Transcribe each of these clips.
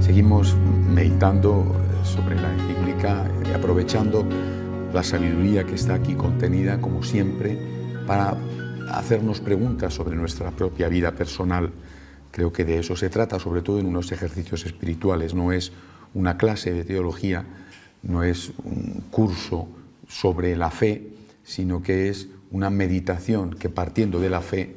Seguimos meditando sobre la encíclica, aprovechando la sabiduría que está aquí contenida, como siempre, para hacernos preguntas sobre nuestra propia vida personal. Creo que de eso se trata, sobre todo en unos ejercicios espirituales. No es una clase de teología, no es un curso sobre la fe, sino que es una meditación que, partiendo de la fe,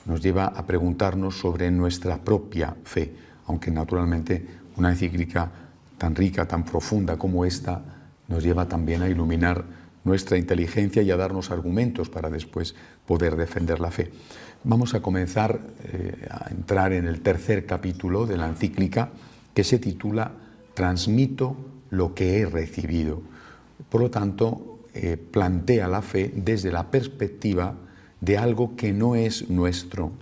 nos lleva a preguntarnos sobre nuestra propia fe, aunque naturalmente una encíclica tan rica, tan profunda como esta, nos lleva también a iluminar nuestra inteligencia y a darnos argumentos para después poder defender la fe. Vamos a comenzar a entrar en el tercer capítulo de la encíclica, que se titula Transmito lo que he recibido. Por lo tanto, plantea la fe desde la perspectiva de algo que no es nuestro,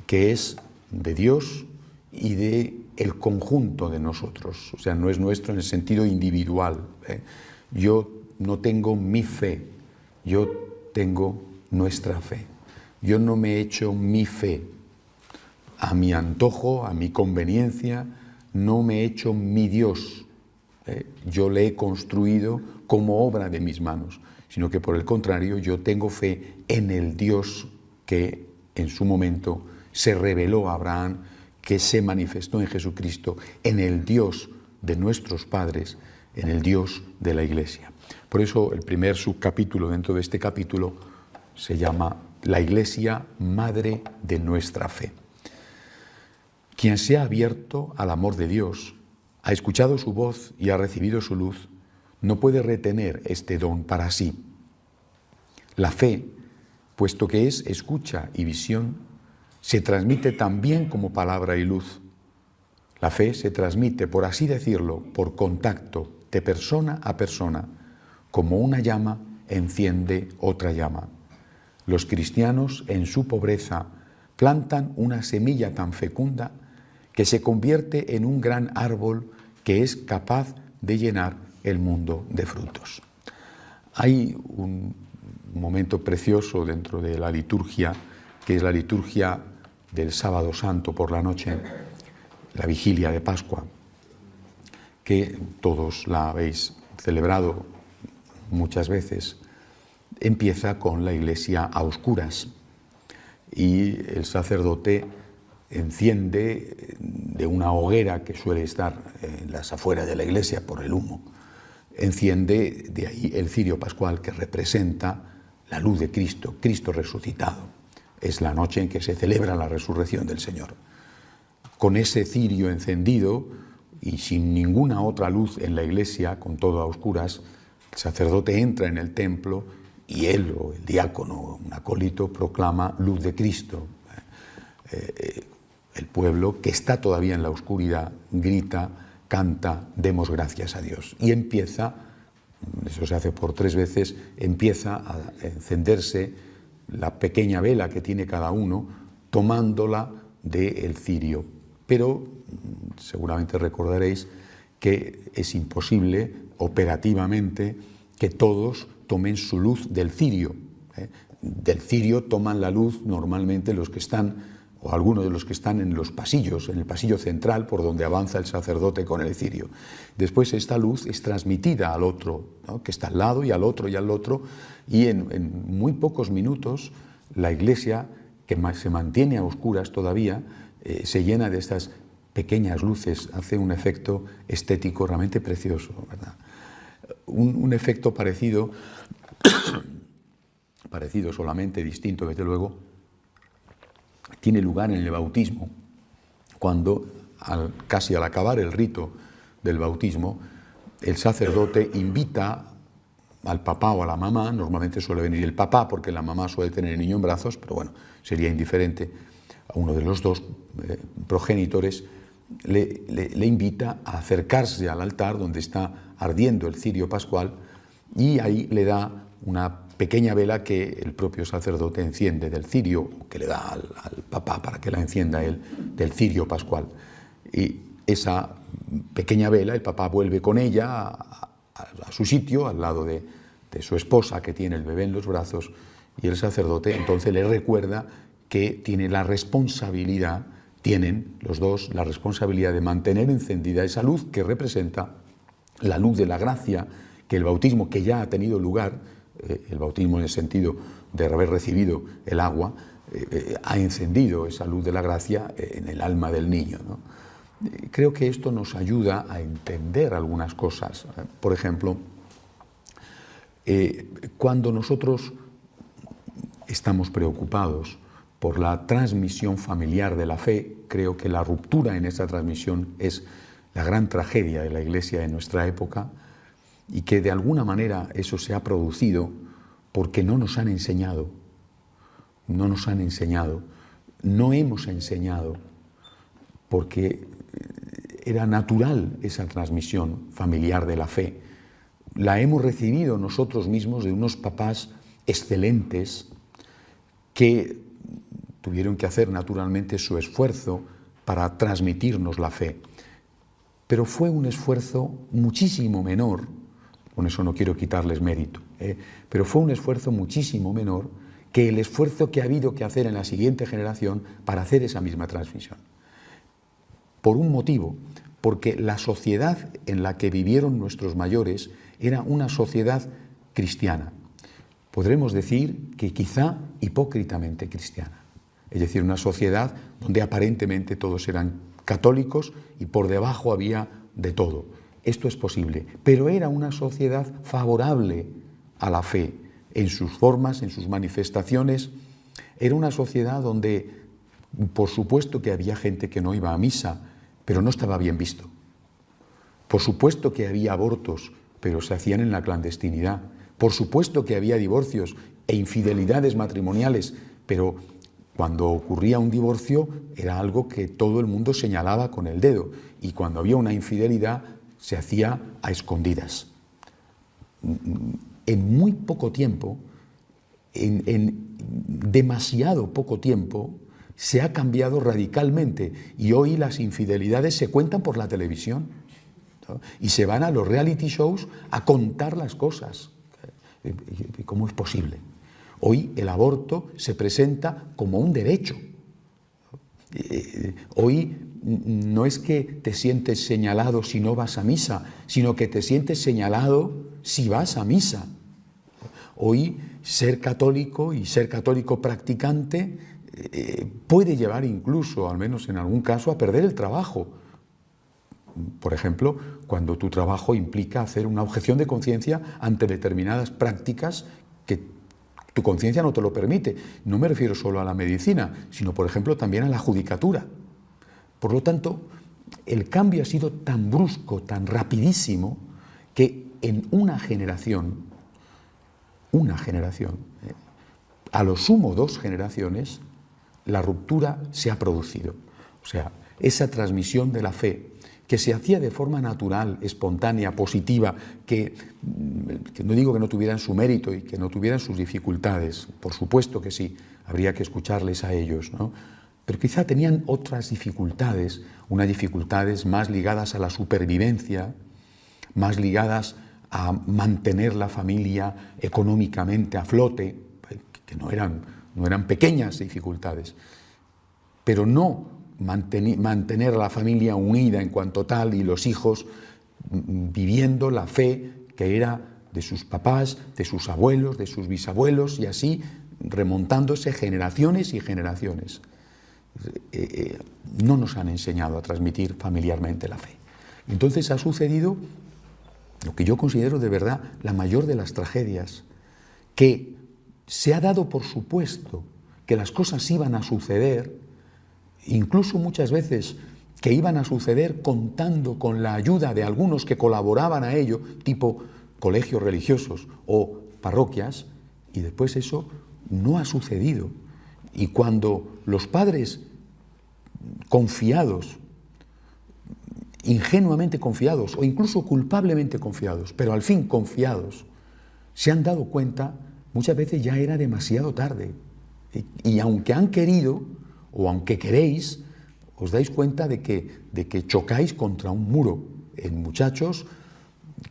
que es de Dios y de el conjunto de nosotros. O sea, no es nuestro en el sentido individual. Yo no tengo mi fe, yo tengo nuestra fe. Yo no me he hecho mi fe a mi antojo, a mi conveniencia, no me he hecho mi Dios. Yo le he construido como obra de mis manos, sino que por el contrario yo tengo fe en el Dios que en su momento se reveló a Abraham, que se manifestó en Jesucristo, en el Dios de nuestros padres, en el Dios de la Iglesia. Por eso el primer subcapítulo dentro de este capítulo se llama La Iglesia, Madre de nuestra fe. Quien se ha abierto al amor de Dios, ha escuchado su voz y ha recibido su luz, no puede retener este don para sí. La fe, puesto que es escucha y visión, se transmite también como palabra y luz. La fe se transmite, por así decirlo, por contacto de persona a persona, como una llama enciende otra llama. Los cristianos, en su pobreza, plantan una semilla tan fecunda que se convierte en un gran árbol que es capaz de llenar el mundo de frutos. Hay un momento precioso dentro de la liturgia, que es la liturgia del Sábado Santo por la noche, la vigilia de Pascua, que todos la habéis celebrado muchas veces. Empieza con la iglesia a oscuras y el sacerdote enciende de una hoguera que suele estar en las afueras de la iglesia por el humo, enciende de ahí el cirio pascual que representa la luz de Cristo, Cristo resucitado. Es la noche en que se celebra la resurrección del Señor. Con ese cirio encendido y sin ninguna otra luz en la iglesia, con todo a oscuras, el sacerdote entra en el templo y él o el diácono, un acólito, proclama luz de Cristo. El pueblo que está todavía en la oscuridad grita, canta, demos gracias a Dios. Y empieza, eso se hace por 3 veces, empieza a encenderse la pequeña vela que tiene cada uno, tomándola del cirio. Pero seguramente recordaréis que es imposible operativamente que todos tomen su luz del cirio. Del cirio toman la luz normalmente los que están, o algunos de los que están en los pasillos, en el pasillo central por donde avanza el sacerdote con el cirio. Después esta luz es transmitida al otro, ¿no?, que está al lado, y al otro, y en muy pocos minutos la iglesia, que se mantiene a oscuras todavía, se llena de estas pequeñas luces, hace un efecto estético realmente precioso, ¿verdad? Un efecto parecido, solamente distinto, desde luego, tiene lugar en el bautismo, cuando casi al acabar el rito del bautismo, el sacerdote invita al papá o a la mamá, normalmente suele venir el papá porque la mamá suele tener el niño en brazos, pero bueno, sería indiferente, a uno de los dos progenitores le invita a acercarse al altar donde está ardiendo el cirio pascual, y ahí le da una pequeña vela que el propio sacerdote enciende del cirio, que le da al papá para que la encienda él, del cirio pascual. Y esa pequeña vela, el papá vuelve con ella a su sitio, al lado de su esposa, que tiene el bebé en los brazos, y el sacerdote entonces le recuerda que tiene la responsabilidad tienen los dos la responsabilidad de mantener encendida esa luz que representa la luz de la gracia, que el bautismo que ya ha tenido lugar, el bautismo en el sentido de haber recibido el agua, ha encendido esa luz de la gracia en el alma del niño, ¿no? Creo que esto nos ayuda a entender algunas cosas. Por ejemplo, cuando nosotros estamos preocupados por la transmisión familiar de la fe, creo que la ruptura en esa transmisión es la gran tragedia de la Iglesia en nuestra época, y que de alguna manera eso se ha producido porque no nos han enseñado, no hemos enseñado, porque era natural esa transmisión familiar de la fe. La hemos recibido nosotros mismos de unos papás excelentes que tuvieron que hacer naturalmente su esfuerzo para transmitirnos la fe. Pero fue un esfuerzo muchísimo menor, con eso no quiero quitarles mérito, pero fue un esfuerzo muchísimo menor que el esfuerzo que ha habido que hacer en la siguiente generación para hacer esa misma transmisión. Por un motivo, porque la sociedad en la que vivieron nuestros mayores era una sociedad cristiana. Podremos decir que quizá hipócritamente cristiana. Es decir, una sociedad donde aparentemente todos eran católicos y por debajo había de todo. Esto es posible, pero era una sociedad favorable a la fe en sus formas, en sus manifestaciones. Era una sociedad donde, por supuesto que había gente que no iba a misa, pero no estaba bien visto. Por supuesto que había abortos, pero se hacían en la clandestinidad. Por supuesto que había divorcios e infidelidades matrimoniales, pero cuando ocurría un divorcio era algo que todo el mundo señalaba con el dedo, y cuando había una infidelidad se hacía a escondidas. En muy poco tiempo, en demasiado poco tiempo, se ha cambiado radicalmente, y hoy las infidelidades se cuentan por la televisión, ¿no? Y se van a los reality shows a contar las cosas. ¿Cómo es posible? Hoy el aborto se presenta como un derecho. Hoy no es que te sientes señalado si no vas a misa, sino que te sientes señalado si vas a misa. Hoy ser católico y ser católico practicante puede llevar incluso, al menos en algún caso, a perder el trabajo. Por ejemplo, cuando tu trabajo implica hacer una objeción de conciencia ante determinadas prácticas que tu conciencia no te lo permite. No me refiero solo a la medicina, sino, por ejemplo, también a la judicatura. Por lo tanto, el cambio ha sido tan brusco, tan rapidísimo, que en una generación, a lo sumo 2 generaciones, la ruptura se ha producido. O sea, esa transmisión de la fe que se hacía de forma natural, espontánea, positiva, que no digo que no tuvieran su mérito y que no tuvieran sus dificultades, por supuesto que sí, habría que escucharles a ellos, ¿no? Pero quizá tenían otras dificultades, unas dificultades más ligadas a la supervivencia, más ligadas a mantener la familia económicamente a flote, que no eran pequeñas dificultades, pero no mantener a la familia unida en cuanto tal y los hijos viviendo la fe que era de sus papás, de sus abuelos, de sus bisabuelos, y así remontándose generaciones y generaciones. No nos han enseñado a transmitir familiarmente la fe. Entonces ha sucedido lo que yo considero de verdad la mayor de las tragedias, que se ha dado por supuesto que las cosas iban a suceder, incluso muchas veces que iban a suceder contando con la ayuda de algunos que colaboraban a ello, tipo colegios religiosos o parroquias, y después eso no ha sucedido. Y cuando los padres confiados, ingenuamente confiados o incluso culpablemente confiados, pero al fin confiados, se han dado cuenta, muchas veces ya era demasiado tarde. Y aunque han querido, o aunque queréis, os dais cuenta de que chocáis contra un muro en muchachos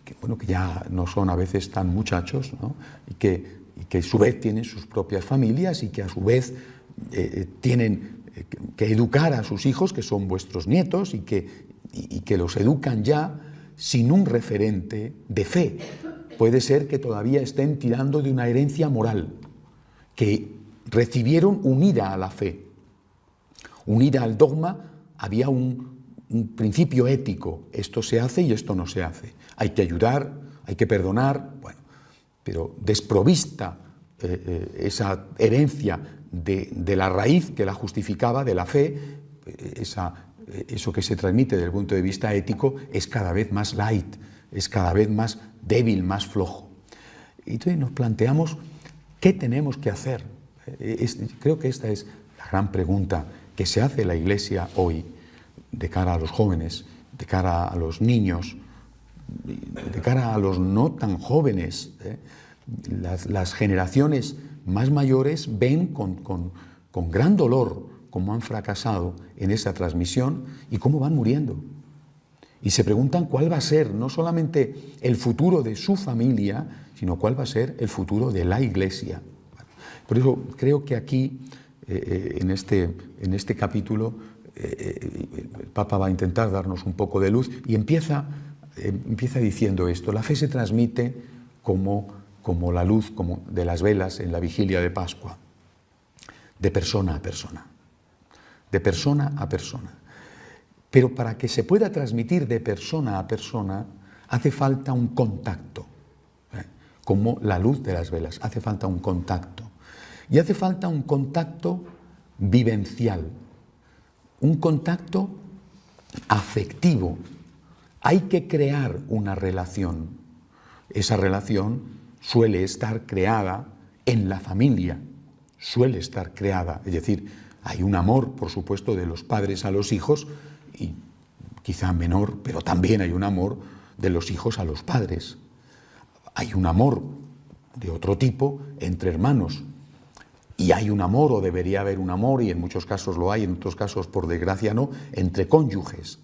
que ya no son a veces tan muchachos, ¿no? y que a su vez tienen sus propias familias y que a su vez tienen que educar a sus hijos, que son vuestros nietos, y que los educan ya sin un referente de fe. Puede ser que todavía estén tirando de una herencia moral que recibieron unida a la fe. Unida al dogma había un principio ético: esto se hace y esto no se hace. Hay que ayudar, hay que perdonar, bueno, pero desprovista esa herencia de la raíz que la justificaba, de la fe, eso que se transmite desde el punto de vista ético es cada vez más light, es cada vez más débil, más flojo. Y entonces nos planteamos qué tenemos que hacer. Creo que esta es la gran pregunta que se hace la Iglesia hoy de cara a los jóvenes, de cara a los niños, de cara a los no tan jóvenes. Las generaciones más mayores ven con gran dolor cómo han fracasado en esa transmisión y cómo van muriendo. Y se preguntan cuál va a ser no solamente el futuro de su familia, sino cuál va a ser el futuro de la Iglesia. Por eso creo que aquí, en este capítulo, el Papa va a intentar darnos un poco de luz y empieza diciendo esto: la fe se transmite como la luz de las velas en la vigilia de Pascua, de persona a persona, de persona a persona. Pero para que se pueda transmitir de persona a persona hace falta un contacto, como la luz de las velas, hace falta un contacto. Y hace falta un contacto vivencial, un contacto afectivo. Hay que crear una relación. Esa relación suele estar creada en la familia, suele estar creada, es decir, hay un amor, por supuesto, de los padres a los hijos, y quizá menor, pero también hay un amor de los hijos a los padres. Hay un amor de otro tipo entre hermanos, y hay un amor, o debería haber un amor, y en muchos casos lo hay, en otros casos, por desgracia, no, entre cónyuges.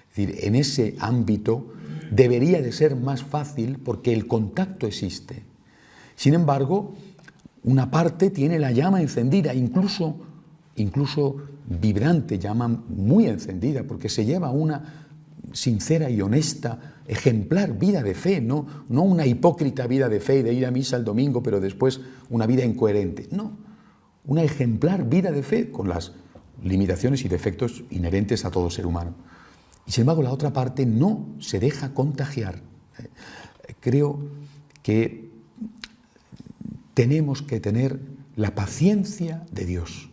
Es decir, en ese ámbito debería de ser más fácil porque el contacto existe. Sin embargo, una parte tiene la llama encendida, incluso vibrante, llama muy encendida, porque se lleva una sincera y honesta, ejemplar vida de fe, no una hipócrita vida de fe de ir a misa el domingo, pero después una vida incoherente. No, una ejemplar vida de fe con las limitaciones y defectos inherentes a todo ser humano. Y sin embargo, la otra parte no se deja contagiar. Creo que tenemos que tener la paciencia de Dios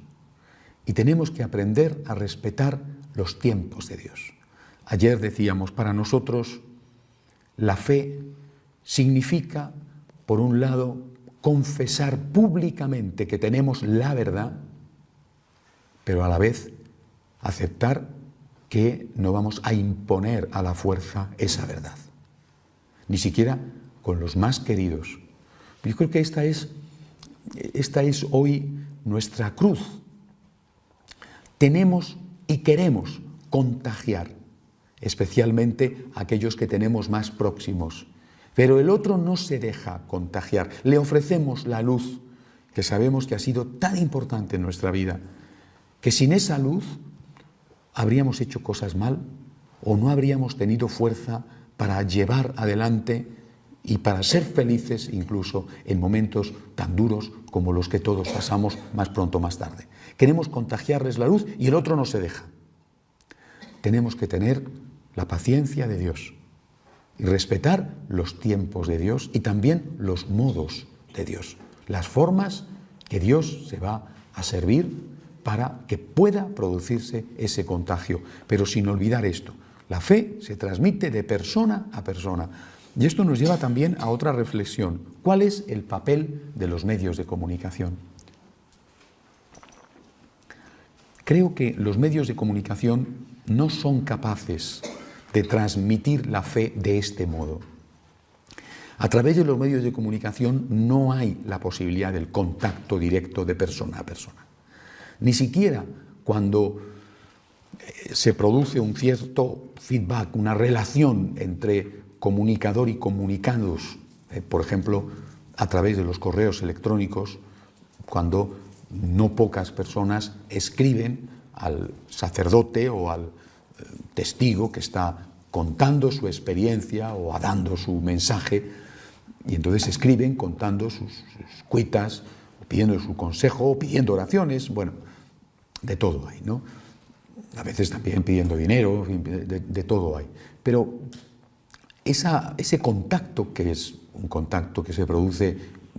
y tenemos que aprender a respetar los tiempos de Dios. Ayer decíamos, para nosotros la fe significa, por un lado, confesar públicamente que tenemos la verdad, pero a la vez aceptar que no vamos a imponer a la fuerza esa verdad, ni siquiera con los más queridos. Yo creo que esta es hoy nuestra cruz. Tenemos y queremos contagiar, especialmente a aquellos que tenemos más próximos. Pero el otro no se deja contagiar. Le ofrecemos la luz, que sabemos que ha sido tan importante en nuestra vida, que sin esa luz habríamos hecho cosas mal o no habríamos tenido fuerza para llevar adelante y para ser felices incluso en momentos tan duros como los que todos pasamos más pronto o más tarde. Queremos contagiarles la luz y el otro no se deja. Tenemos que tener la paciencia de Dios y respetar los tiempos de Dios y también los modos de Dios, las formas que Dios se va a servir para que pueda producirse ese contagio, pero sin olvidar esto: la fe se transmite de persona a persona. Y esto nos lleva también a otra reflexión. ¿Cuál es el papel de los medios de comunicación? Creo que los medios de comunicación no son capaces de transmitir la fe de este modo. A través de los medios de comunicación no hay la posibilidad del contacto directo de persona a persona. Ni siquiera cuando se produce un cierto feedback, una relación entre comunicador y comunicados, por ejemplo, a través de los correos electrónicos, cuando no pocas personas escriben al sacerdote o al testigo que está contando su experiencia o dando su mensaje, y entonces escriben contando sus cuitas, pidiendo su consejo, pidiendo oraciones, bueno, de todo hay, ¿no? A veces también pidiendo dinero, de todo hay. Pero ese contacto, que es un contacto que se produce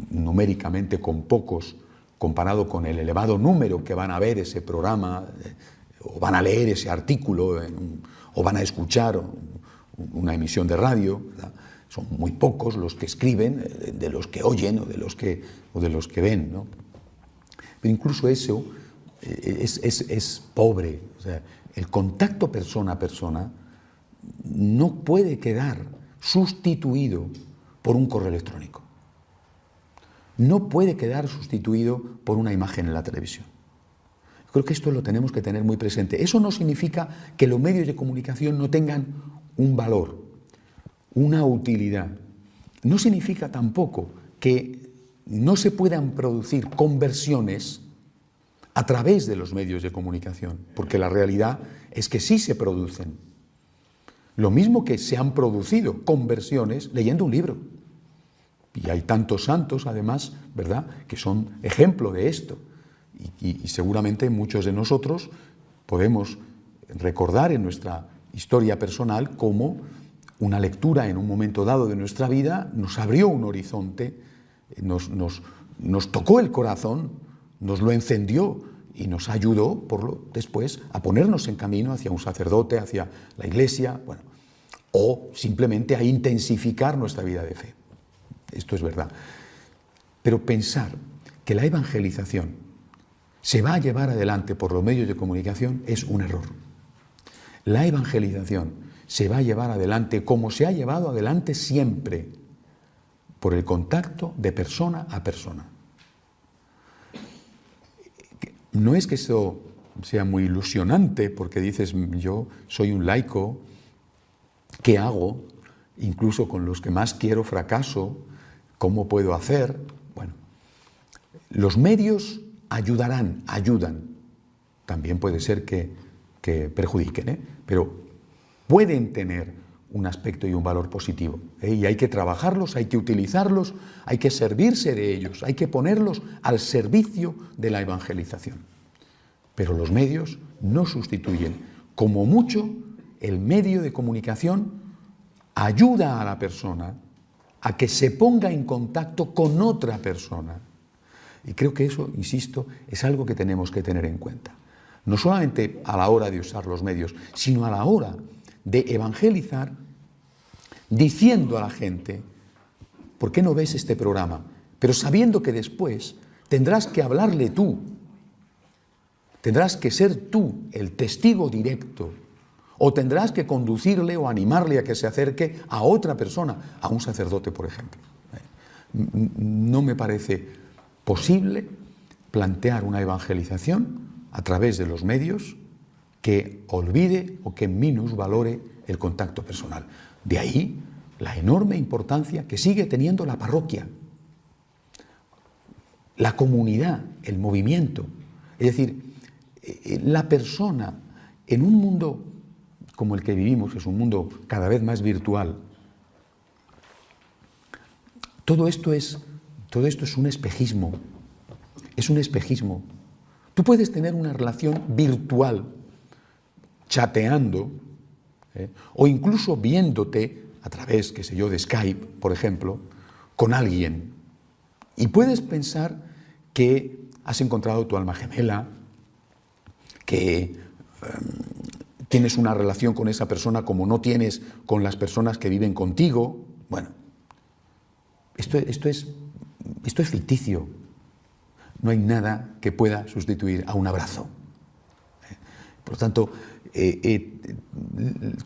numéricamente con pocos, comparado con el elevado número que van a ver ese programa, o van a leer ese artículo, o van a escuchar una emisión de radio, ¿verdad? Son muy pocos los que escriben, de los que oyen o de los que ven, ¿no? Pero incluso eso es pobre. O sea, el contacto persona a persona no puede quedar sustituido por un correo electrónico. No puede quedar sustituido por una imagen en la televisión. Creo que esto lo tenemos que tener muy presente. Eso no significa que los medios de comunicación no tengan un valor, una utilidad. No significa tampoco que no se puedan producir conversiones a través de los medios de comunicación, porque la realidad es que sí se producen. Lo mismo que se han producido conversiones leyendo un libro. Y hay tantos santos, además, ¿verdad?, que son ejemplo de esto. Y seguramente muchos de nosotros podemos recordar en nuestra historia personal cómo una lectura en un momento dado de nuestra vida nos abrió un horizonte, nos tocó el corazón, nos lo encendió y nos ayudó después a ponernos en camino hacia un sacerdote, hacia la Iglesia, bueno, o simplemente a intensificar nuestra vida de fe. Esto es verdad. Pero pensar que la evangelización se va a llevar adelante por los medios de comunicación es un error. La evangelización se va a llevar adelante como se ha llevado adelante siempre, por el contacto de persona a persona. No es que eso sea muy ilusionante, porque dices, yo soy un laico, ¿qué hago? Incluso con los que más quiero fracaso, ¿cómo puedo hacer? Bueno, los medios ayudan. También puede ser que perjudiquen, pero pueden tener un aspecto y un valor positivo, y hay que trabajarlos, hay que utilizarlos, hay que servirse de ellos, hay que ponerlos al servicio de la evangelización. Pero los medios no sustituyen. Como mucho, el medio de comunicación ayuda a la persona a que se ponga en contacto con otra persona. Y creo que eso, insisto, es algo que tenemos que tener en cuenta. No solamente a la hora de usar los medios, sino a la hora de evangelizar, diciendo a la gente, ¿por qué no ves este programa? Pero sabiendo que después tendrás que hablarle tú, tendrás que ser tú el testigo directo, o tendrás que conducirle o animarle a que se acerque a otra persona, a un sacerdote, por ejemplo. No me parece posible plantear una evangelización a través de los medios que olvide o que minusvalore el contacto personal. De ahí la enorme importancia que sigue teniendo la parroquia, la comunidad, el movimiento. Es decir, la persona en un mundo como el que vivimos, que es un mundo cada vez más virtual, todo esto es un espejismo. Es un espejismo. Tú puedes tener una relación virtual, chateando, o incluso viéndote a través, qué sé yo, de Skype, por ejemplo, con alguien. Y puedes pensar que has encontrado tu alma gemela, que tienes una relación con esa persona como no tienes con las personas que viven contigo. Bueno, esto es ficticio. No hay nada que pueda sustituir a un abrazo. Por lo tanto,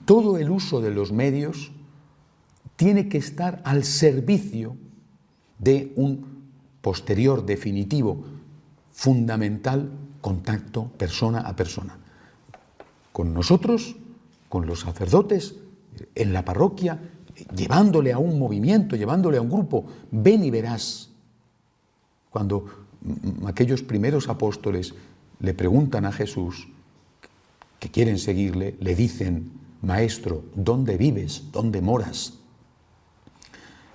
todo el uso de los medios tiene que estar al servicio de un posterior, definitivo, fundamental contacto persona a persona. Con nosotros, con los sacerdotes, en la parroquia, llevándole a un movimiento, llevándole a un grupo. Ven y verás. Cuando aquellos primeros apóstoles le preguntan a Jesús, que quieren seguirle le dicen: Maestro, ¿dónde vives? ¿Dónde moras?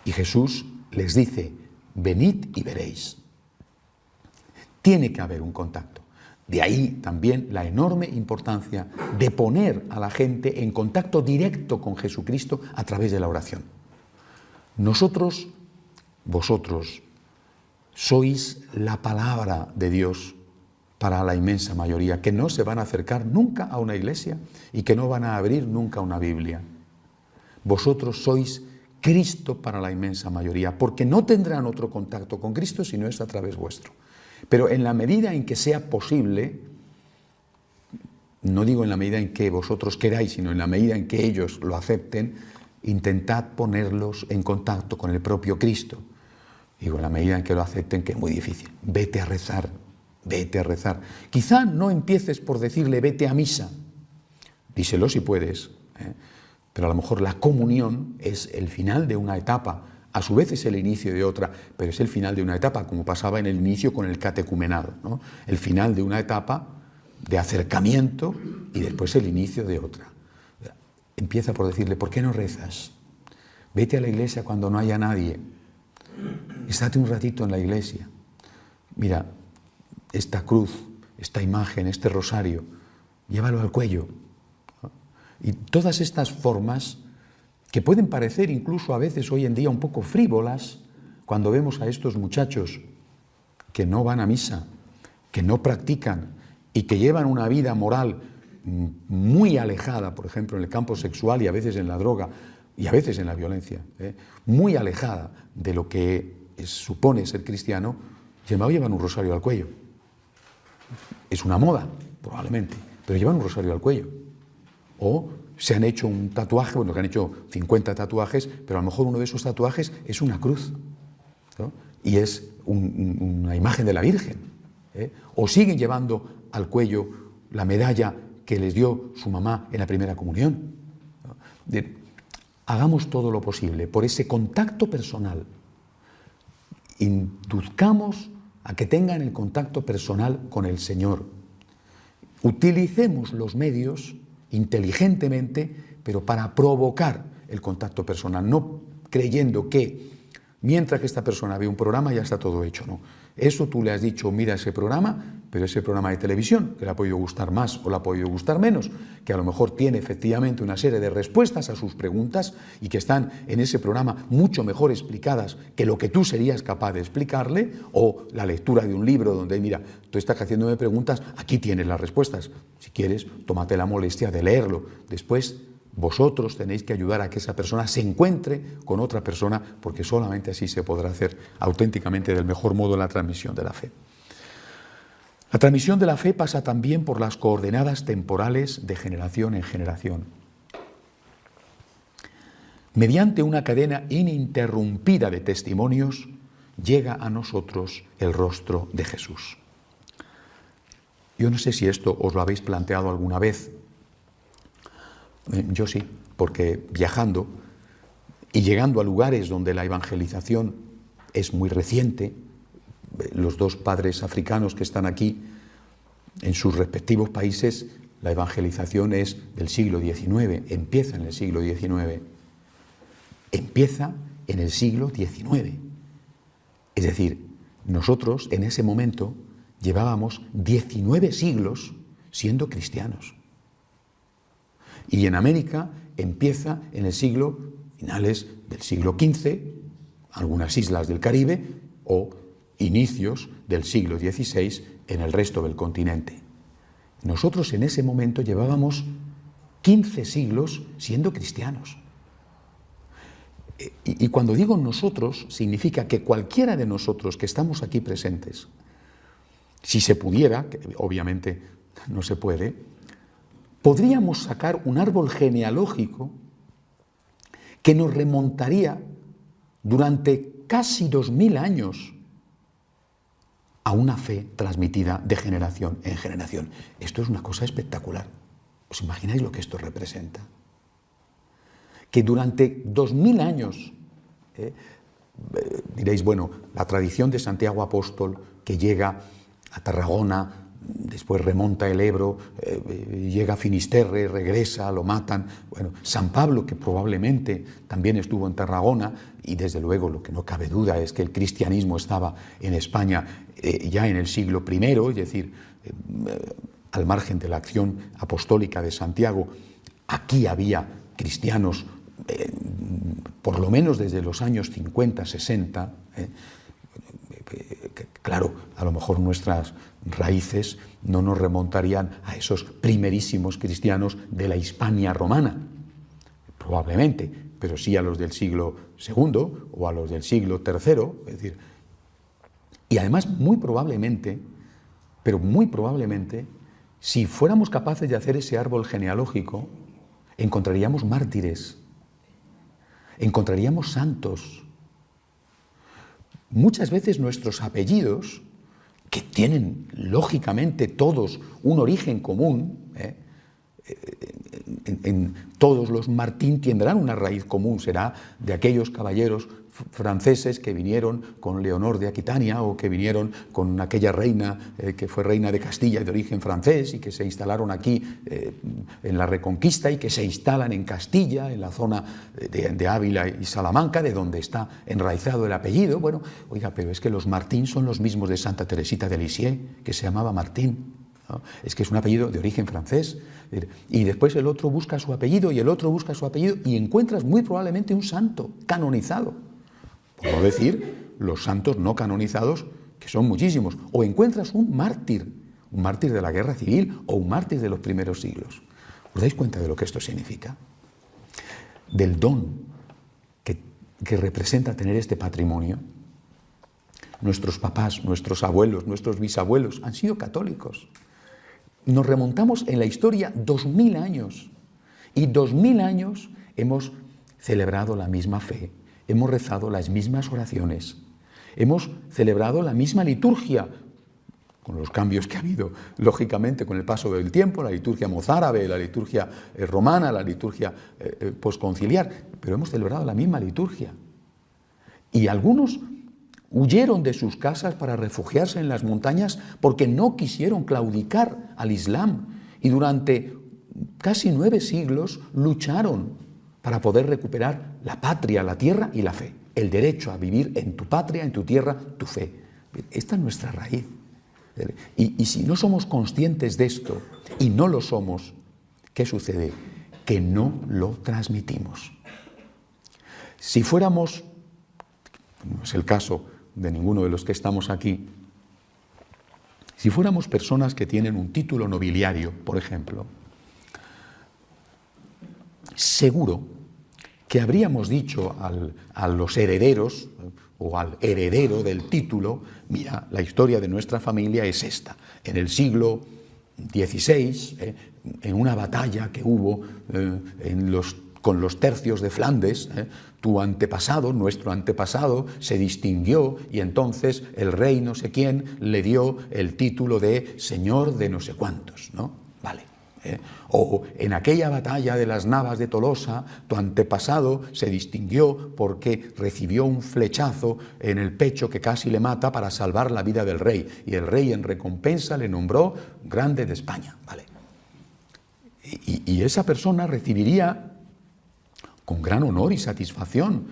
Y Jesús les dice: venid y veréis. Tiene que haber un contacto. De ahí también la enorme importancia de poner a la gente en contacto directo con Jesucristo a través de la oración. Nosotros, vosotros, sois la palabra de Dios para la inmensa mayoría, que no se van a acercar nunca a una iglesia y que no van a abrir nunca una Biblia. Vosotros sois Cristo para la inmensa mayoría, porque no tendrán otro contacto con Cristo si no es a través vuestro. Pero en la medida en que sea posible, no digo en la medida en que vosotros queráis, sino en la medida en que ellos lo acepten, intentad ponerlos en contacto con el propio Cristo. Digo, en la medida en que lo acepten, que es muy difícil. Vete a rezar, vete a rezar. Quizá no empieces por decirle vete a misa, díselo si puedes, pero a lo mejor la comunión es el final de una etapa. A su vez es el inicio de otra, pero es el final de una etapa, como pasaba en el inicio con el catecumenado, ¿no? El final de una etapa de acercamiento y después el inicio de otra. Empieza por decirle: ¿por qué no rezas? Vete a la iglesia cuando no haya nadie. Estate un ratito en la iglesia. Mira, esta cruz, esta imagen, este rosario, llévalo al cuello. Y todas estas formas que pueden parecer incluso a veces hoy en día un poco frívolas, cuando vemos a estos muchachos que no van a misa, que no practican y que llevan una vida moral muy alejada, por ejemplo, en el campo sexual y a veces en la droga y a veces en la violencia, muy alejada de lo que supone ser cristiano, llevan un rosario al cuello. Es una moda, probablemente, pero llevan un rosario al cuello. O se han hecho un tatuaje, bueno, que han hecho 50 tatuajes, pero a lo mejor uno de esos tatuajes es una cruz, ¿no? Y es una imagen de la Virgen. O siguen llevando al cuello la medalla que les dio su mamá en la primera comunión, ¿no? Hagamos todo lo posible por ese contacto personal. Induzcamos a que tengan el contacto personal con el Señor. Utilicemos los medios inteligentemente, pero para provocar el contacto personal, no creyendo que mientras que esta persona ve un programa ya está todo hecho, no. Eso tú le has dicho, mira ese programa, pero ese programa de televisión, que le ha podido gustar más o le ha podido gustar menos, que a lo mejor tiene efectivamente una serie de respuestas a sus preguntas y que están en ese programa mucho mejor explicadas que lo que tú serías capaz de explicarle, o la lectura de un libro donde, mira, tú estás haciéndome preguntas, aquí tienes las respuestas, si quieres, tómate la molestia de leerlo. Después, vosotros tenéis que ayudar a que esa persona se encuentre con otra persona, porque solamente así se podrá hacer auténticamente del mejor modo la transmisión de la fe. La transmisión de la fe pasa también por las coordenadas temporales de generación en generación. Mediante una cadena ininterrumpida de testimonios, llega a nosotros el rostro de Jesús. Yo no sé si esto os lo habéis planteado alguna vez. Yo sí, porque viajando y llegando a lugares donde la evangelización es muy reciente, los dos padres africanos que están aquí, en sus respectivos países, la evangelización es del siglo XIX, empieza en el siglo XIX. Empieza en el siglo XIX. Es decir, nosotros en ese momento llevábamos 19 siglos siendo cristianos. Y en América empieza en el finales del siglo XV, algunas islas del Caribe, o inicios del siglo XVI en el resto del continente. Nosotros en ese momento llevábamos 15 siglos siendo cristianos. Y cuando digo nosotros, significa que cualquiera de nosotros que estamos aquí presentes, si se pudiera, que obviamente no se puede, podríamos sacar un árbol genealógico que nos remontaría durante casi 2000 años a una fe transmitida de generación en generación. Esto es una cosa espectacular. ¿Os imagináis lo que esto representa? Que durante 2000 años, diréis, bueno, la tradición de Santiago Apóstol, que llega a Tarragona después remonta el Ebro, llega a Finisterre, regresa, lo matan. Bueno, San Pablo, que probablemente también estuvo en Tarragona, y desde luego lo que no cabe duda es que el cristianismo estaba en España ya en el siglo I, es decir, al margen de la acción apostólica de Santiago, aquí había cristianos, por lo menos desde los años 50, 60, claro, a lo mejor nuestras raíces no nos remontarían a esos primerísimos cristianos de la Hispania romana, probablemente, pero sí a los del siglo II o a los del siglo III, es decir, y además muy probablemente, pero muy probablemente, si fuéramos capaces de hacer ese árbol genealógico, encontraríamos mártires, encontraríamos santos. Muchas veces nuestros apellidos, que tienen lógicamente todos un origen común, en todos los Martín tendrán una raíz común, será de aquellos caballeros franceses que vinieron con Leonor de Aquitania o que vinieron con aquella reina que fue reina de Castilla y de origen francés y que se instalaron aquí en la Reconquista y que se instalan en Castilla, en la zona de Ávila y Salamanca, de donde está enraizado el apellido. Bueno, oiga, pero es que los Martín son los mismos de Santa Teresita de Lisieux, que se llamaba Martín, ¿no? Es que es un apellido de origen francés. Y después el otro busca su apellido y el otro busca su apellido y encuentras muy probablemente un santo canonizado. Por no decir los santos no canonizados, que son muchísimos. O encuentras un mártir de la guerra civil o un mártir de los primeros siglos. ¿Os dais cuenta de lo que esto significa? Del don que representa tener este patrimonio. Nuestros papás, nuestros abuelos, nuestros bisabuelos han sido católicos. Nos remontamos en la historia 2000 años y 2000 años hemos celebrado la misma fe, hemos rezado las mismas oraciones, hemos celebrado la misma liturgia, con los cambios que ha habido, lógicamente, con el paso del tiempo, la liturgia mozárabe, la liturgia romana, la liturgia posconciliar, pero hemos celebrado la misma liturgia. Y algunos huyeron de sus casas para refugiarse en las montañas porque no quisieron claudicar al Islam y durante casi 9 siglos lucharon para poder recuperar la patria, la tierra y la fe. El derecho a vivir en tu patria, en tu tierra, tu fe. Esta es nuestra raíz. Y si no somos conscientes de esto, y no lo somos, ¿qué sucede? Que no lo transmitimos. Si fuéramos, no es el caso de ninguno de los que estamos aquí, si fuéramos personas que tienen un título nobiliario, por ejemplo, seguro que habríamos dicho a los herederos o al heredero del título: mira, la historia de nuestra familia es esta. En el siglo XVI, en una batalla que hubo con los tercios de Flandes, tu antepasado, nuestro antepasado, se distinguió y entonces el rey no sé quién le dio el título de señor de no sé cuántos, ¿no? Vale. O en aquella batalla de las Navas de Tolosa, tu antepasado se distinguió porque recibió un flechazo en el pecho que casi le mata para salvar la vida del rey, y el rey en recompensa le nombró grande de España, ¿vale? Y esa persona recibiría con gran honor y satisfacción,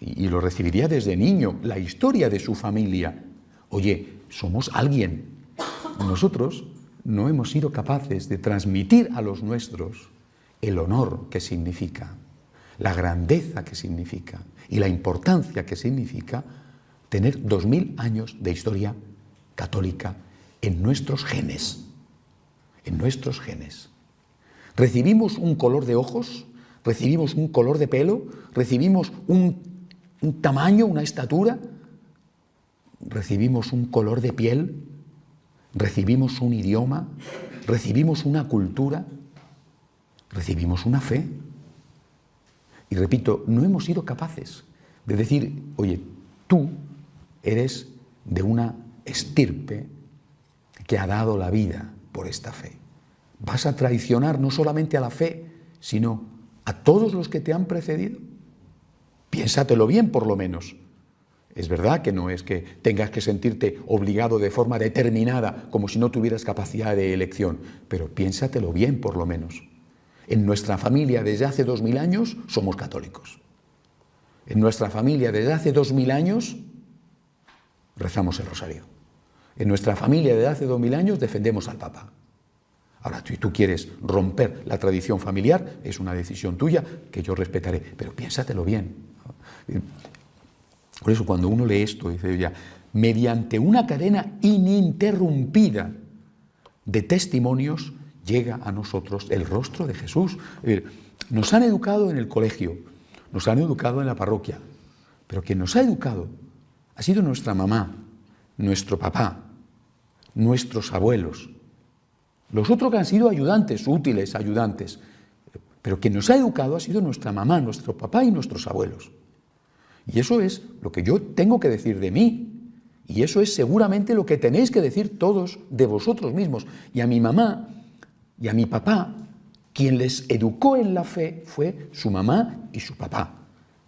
y lo recibiría desde niño, la historia de su familia. Oye, somos alguien. Nosotros no hemos sido capaces de transmitir a los nuestros el honor que significa, la grandeza que significa y la importancia que significa tener 2000 años de historia católica en nuestros genes. En nuestros genes. Recibimos un color de ojos, recibimos un color de pelo, recibimos un tamaño, una estatura, recibimos un color de piel, recibimos un idioma, recibimos una cultura, recibimos una fe. Y repito, no hemos sido capaces de decir: oye, tú eres de una estirpe que ha dado la vida por esta fe. Vas a traicionar no solamente a la fe, sino a todos los que te han precedido. Piénsatelo bien, por lo menos. Es verdad que no es que tengas que sentirte obligado de forma determinada, como si no tuvieras capacidad de elección, pero piénsatelo bien por lo menos. En nuestra familia desde hace 2000 años somos católicos. En nuestra familia desde hace 2000 años rezamos el rosario. En nuestra familia desde hace 2000 años defendemos al Papa. Ahora, si tú quieres romper la tradición familiar, es una decisión tuya que yo respetaré, pero piénsatelo bien. Por eso cuando uno lee esto, dice ya, mediante una cadena ininterrumpida de testimonios llega a nosotros el rostro de Jesús. Nos han educado en el colegio, nos han educado en la parroquia, pero quien nos ha educado ha sido nuestra mamá, nuestro papá, nuestros abuelos. Los otros que han sido ayudantes, útiles ayudantes, pero quien nos ha educado ha sido nuestra mamá, nuestro papá y nuestros abuelos. Y eso es lo que yo tengo que decir de mí. Y eso es seguramente lo que tenéis que decir todos de vosotros mismos. Y a mi mamá y a mi papá, quien les educó en la fe fue su mamá y su papá.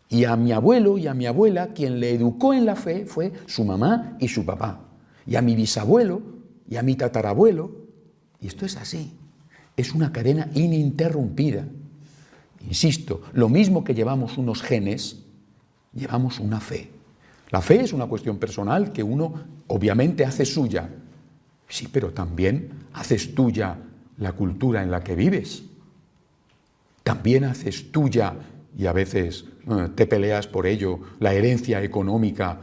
Y a mi abuelo y a mi abuela, quien le educó en la fe fue su mamá y su papá. Y a mi bisabuelo y a mi tatarabuelo. Y esto es así. Es una cadena ininterrumpida. Insisto, lo mismo que llevamos unos genes, llevamos una fe. La fe es una cuestión personal que uno obviamente hace suya. Sí, pero también haces tuya la cultura en la que vives. También haces tuya, y a veces te peleas por ello, la herencia económica,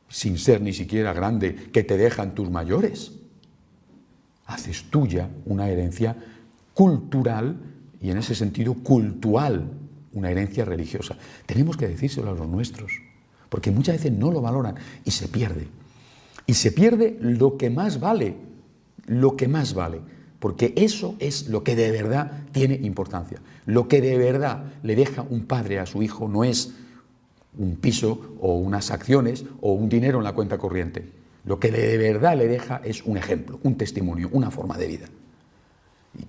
sin ser ni siquiera grande, que te dejan tus mayores. Haces tuya una herencia cultural y en ese sentido cultural, una herencia religiosa. Tenemos que decírselo a los nuestros, porque muchas veces no lo valoran y se pierde. Y se pierde lo que más vale, porque eso es lo que de verdad tiene importancia. Lo que de verdad le deja un padre a su hijo no es un piso o unas acciones o un dinero en la cuenta corriente. Lo que de verdad le deja es un ejemplo, un testimonio, una forma de vida.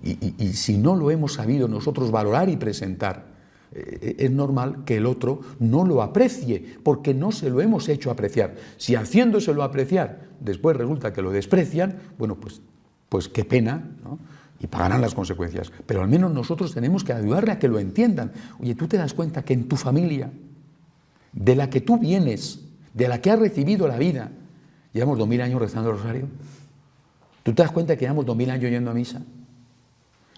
Y si no lo hemos sabido nosotros valorar y presentar, es normal que el otro no lo aprecie, porque no se lo hemos hecho apreciar. Si haciéndoselo apreciar, después resulta que lo desprecian, bueno, pues qué pena, ¿no? Y pagarán las consecuencias. Pero al menos nosotros tenemos que ayudarle a que lo entiendan. Oye, tú te das cuenta que en tu familia, de la que tú vienes, de la que has recibido la vida, llevamos 2000 años rezando el rosario. ¿Tú te das cuenta que llevamos 2000 años yendo a misa?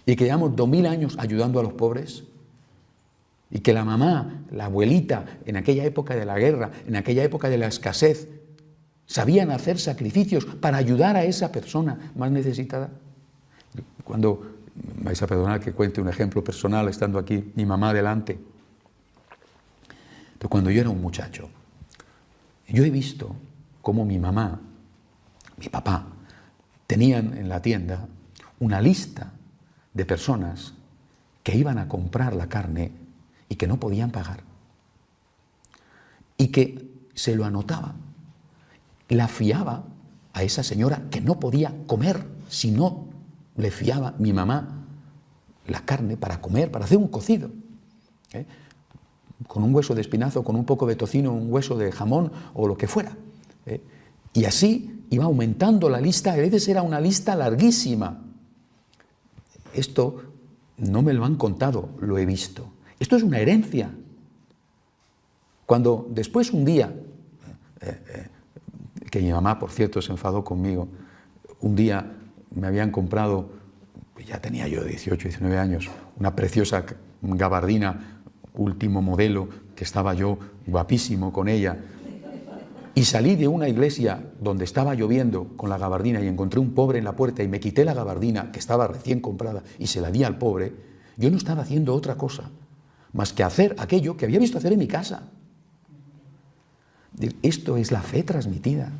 Y que llevamos 2000 años ayudando a los pobres. Y que la mamá, la abuelita, en aquella época de la guerra, en aquella época de la escasez, sabían hacer sacrificios para ayudar a esa persona más necesitada. Cuando, vais a perdonar que cuente un ejemplo personal, estando aquí mi mamá delante, pero cuando yo era un muchacho, yo he visto cómo mi mamá, mi papá, tenían en la tienda una lista de personas que iban a comprar la carne y que no podían pagar. Y que se lo anotaba. La fiaba a esa señora que no podía comer si no le fiaba mi mamá la carne para comer, para hacer un cocido. Con un hueso de espinazo, con un poco de tocino, un hueso de jamón o lo que fuera. Y así iba aumentando la lista, a veces era una lista larguísima. Esto no me lo han contado, lo he visto. Esto es una herencia. Cuando después un día, que mi mamá, por cierto, se enfadó conmigo, un día me habían comprado, ya tenía yo 18, 19 años, una preciosa gabardina, último modelo, que estaba yo guapísimo con ella, y salí de una iglesia donde estaba lloviendo con la gabardina y encontré un pobre en la puerta y me quité la gabardina que estaba recién comprada y se la di al pobre. Yo no estaba haciendo otra cosa más que hacer aquello que había visto hacer en mi casa. Esto es la fe transmitida.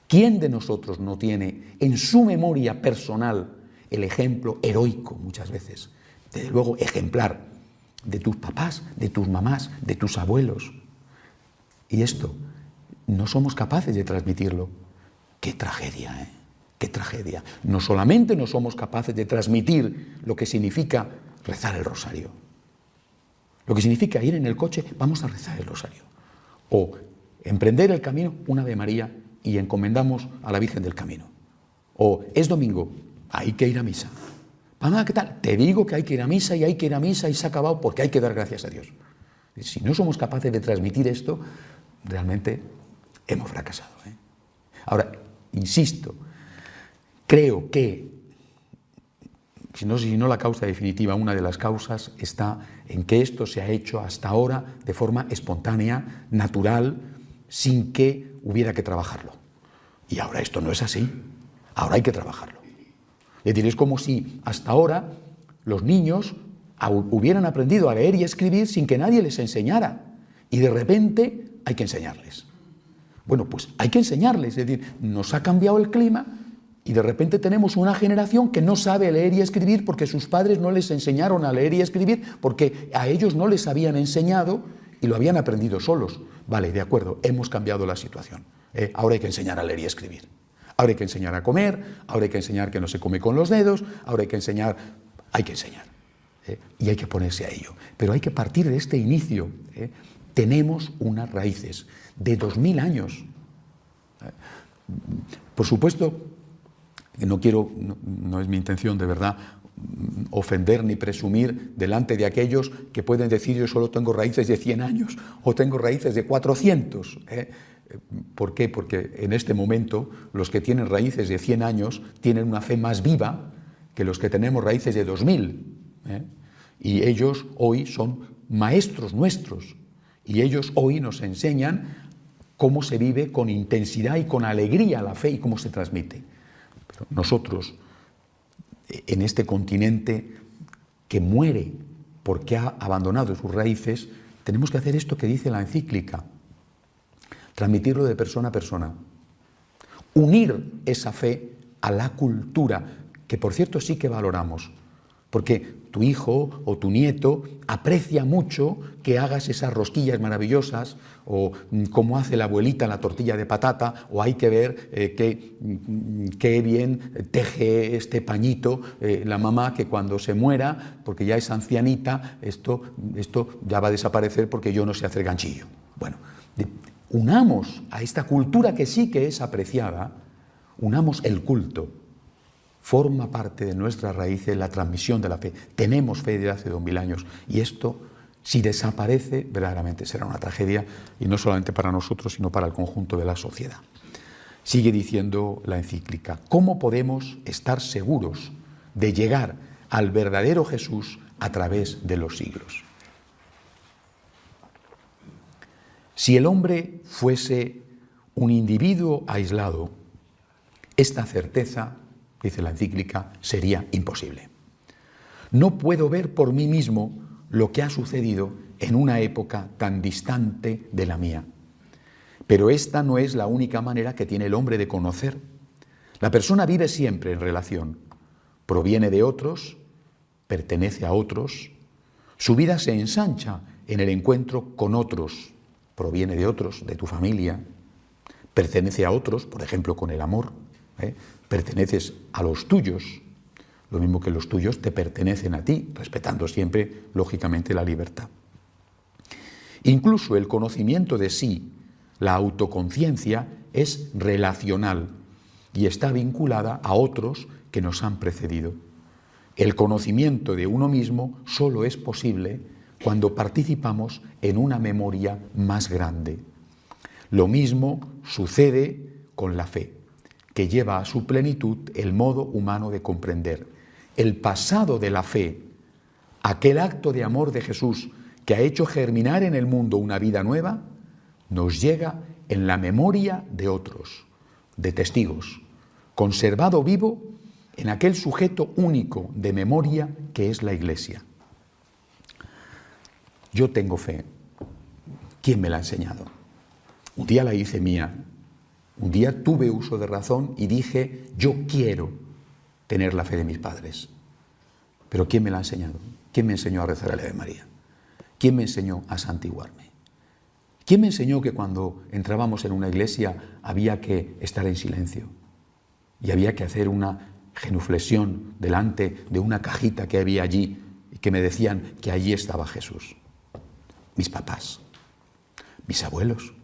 ¿Quién de nosotros no tiene en su memoria personal el ejemplo heroico muchas veces, desde luego ejemplar, de tus papás, de tus mamás, de tus abuelos? Y esto no somos capaces de transmitirlo. ¡Qué tragedia, eh! ¡Qué tragedia! No solamente no somos capaces de transmitir lo que significa rezar el rosario, lo que significa ir en el coche, vamos a rezar el rosario, o emprender el camino, una Ave María y encomendamos a la Virgen del Camino. O es domingo, hay que ir a misa. Mamá, ¿qué tal? Te digo que hay que ir a misa y hay que ir a misa y se ha acabado porque hay que dar gracias a Dios. Si no somos capaces de transmitir esto, realmente hemos fracasado. Ahora, insisto, creo que, si no la causa definitiva, una de las causas está en que esto se ha hecho hasta ahora de forma espontánea, natural, sin que hubiera que trabajarlo. Y ahora esto no es así, ahora hay que trabajarlo. Es decir, es como si hasta ahora los niños hubieran aprendido a leer y escribir sin que nadie les enseñara. Y de repente hay que enseñarles. Bueno, pues hay que enseñarles. Es decir, nos ha cambiado el clima y de repente tenemos una generación que no sabe leer y escribir porque sus padres no les enseñaron a leer y escribir porque a ellos no les habían enseñado y lo habían aprendido solos. Vale, de acuerdo, hemos cambiado la situación. Ahora hay que enseñar a leer y escribir. Ahora hay que enseñar a comer, ahora hay que enseñar que no se come con los dedos, ahora hay que enseñar. Y hay que ponerse a ello. Pero hay que partir de este inicio. Tenemos unas raíces de 2000 años. Por supuesto, no es mi intención de verdad ofender ni presumir delante de aquellos que pueden decir yo solo tengo raíces de 100 años o tengo raíces de 400. ¿Por qué? Porque en este momento los que tienen raíces de 100 años tienen una fe más viva que los que tenemos raíces de 2000. Y ellos hoy son maestros nuestros y ellos hoy nos enseñan cómo se vive con intensidad y con alegría la fe y cómo se transmite. Pero nosotros, en este continente que muere porque ha abandonado sus raíces, tenemos que hacer esto que dice la encíclica, transmitirlo de persona a persona, unir esa fe a la cultura, que por cierto sí que valoramos, porque tu hijo o tu nieto aprecia mucho que hagas esas rosquillas maravillosas o cómo hace la abuelita la tortilla de patata, o hay que ver qué bien teje este pañito la mamá, que cuando se muera, porque ya es ancianita, esto ya va a desaparecer porque yo no sé hacer ganchillo. Bueno, unamos a esta cultura que sí que es apreciada, unamos el culto. Forma parte de nuestras raíces la transmisión de la fe. Tenemos fe de hace 2000 años y esto, si desaparece, verdaderamente será una tragedia, y no solamente para nosotros, sino para el conjunto de la sociedad. Sigue diciendo la encíclica, ¿cómo podemos estar seguros de llegar al verdadero Jesús a través de los siglos? Si el hombre fuese un individuo aislado, esta certeza, dice la encíclica, sería imposible. No puedo ver por mí mismo lo que ha sucedido en una época tan distante de la mía. Pero esta no es la única manera que tiene el hombre de conocer. La persona vive siempre en relación. Proviene de otros, pertenece a otros. Su vida se ensancha en el encuentro con otros. Proviene de otros, de tu familia. Pertenece a otros, por ejemplo, con el amor. Perteneces a los tuyos, lo mismo que los tuyos te pertenecen a ti, respetando siempre, lógicamente, la libertad. Incluso el conocimiento de sí, la autoconciencia, es relacional y está vinculada a otros que nos han precedido. El conocimiento de uno mismo solo es posible cuando participamos en una memoria más grande. Lo mismo sucede con la fe, que lleva a su plenitud el modo humano de comprender. El pasado de la fe, aquel acto de amor de Jesús que ha hecho germinar en el mundo una vida nueva, nos llega en la memoria de otros, de testigos, conservado vivo en aquel sujeto único de memoria que es la Iglesia. Yo tengo fe. ¿Quién me la ha enseñado? Un día la hice mía. Un día tuve uso de razón y dije, yo quiero tener la fe de mis padres. Pero ¿quién me la ha enseñado? ¿Quién me enseñó a rezar a la Ave María? ¿Quién me enseñó a santiguarme? ¿Quién me enseñó que cuando entrábamos en una iglesia había que estar en silencio? Y había que hacer una genuflexión delante de una cajita que había allí y que me decían que allí estaba Jesús. Mis papás, mis abuelos.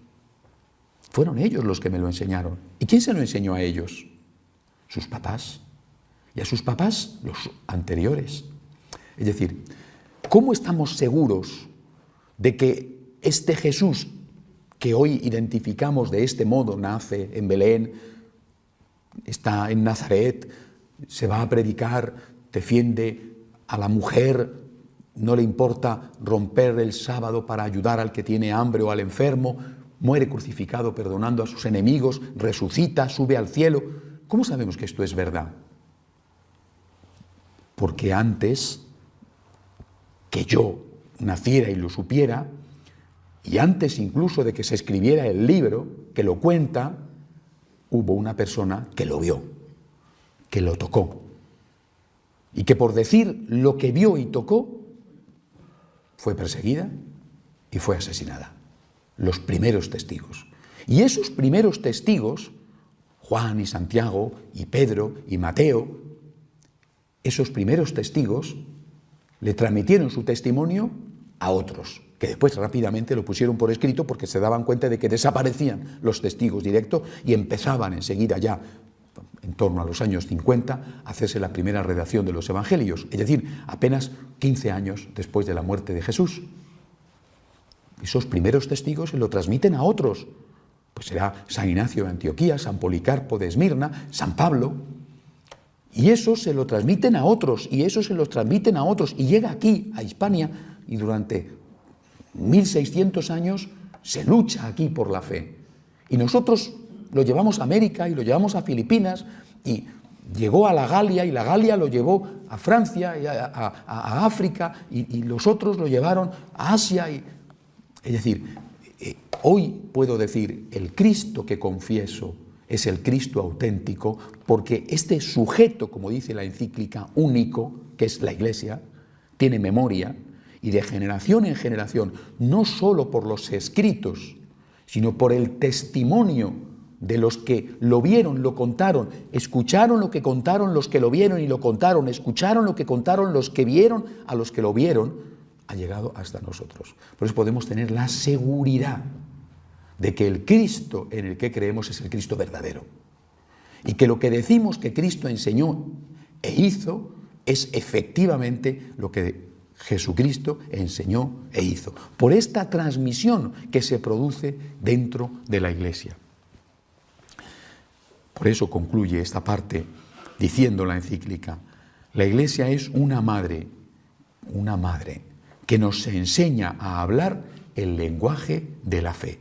Fueron ellos los que me lo enseñaron. ¿Y quién se lo enseñó a ellos? Sus papás. Y a sus papás los anteriores. Es decir, ¿cómo estamos seguros de que este Jesús que hoy identificamos de este modo, nace en Belén, está en Nazaret, se va a predicar, defiende a la mujer, no le importa romper el sábado para ayudar al que tiene hambre o al enfermo, muere crucificado perdonando a sus enemigos, resucita, sube al cielo? ¿Cómo sabemos que esto es verdad? Porque antes que yo naciera y lo supiera, y antes incluso de que se escribiera el libro que lo cuenta, hubo una persona que lo vio, que lo tocó, y que por decir lo que vio y tocó, fue perseguida y fue asesinada. Los primeros testigos. Y esos primeros testigos, Juan y Santiago y Pedro y Mateo, esos primeros testigos le transmitieron su testimonio a otros, que después rápidamente lo pusieron por escrito porque se daban cuenta de que desaparecían los testigos directos y empezaban enseguida ya, en torno a los años 50, a hacerse la primera redacción de los evangelios, es decir, apenas 15 años después de la muerte de Jesús. Esos primeros testigos se lo transmiten a otros, pues será San Ignacio de Antioquía, San Policarpo de Esmirna, San Pablo, y eso se lo transmiten a otros, y eso se los transmiten a otros, y llega aquí, a Hispania, y durante 1600 años se lucha aquí por la fe. Y nosotros lo llevamos a América y lo llevamos a Filipinas, y llegó a la Galia, y la Galia lo llevó a Francia y a África, y los otros lo llevaron a Asia. Es decir, hoy puedo decir, el Cristo que confieso es el Cristo auténtico, porque este sujeto, como dice la encíclica, único, que es la Iglesia, tiene memoria, y de generación en generación, no solo por los escritos, sino por el testimonio de los que lo vieron, lo contaron, escucharon lo que contaron los que lo vieron y lo contaron, escucharon lo que contaron los que vieron a los que lo vieron, ha llegado hasta nosotros. Por eso podemos tener la seguridad de que el Cristo en el que creemos es el Cristo verdadero. Y que lo que decimos que Cristo enseñó e hizo es efectivamente lo que Jesucristo enseñó e hizo. Por esta transmisión que se produce dentro de la Iglesia. Por eso concluye esta parte diciendo la encíclica: la Iglesia es una madre que nos enseña a hablar el lenguaje de la fe.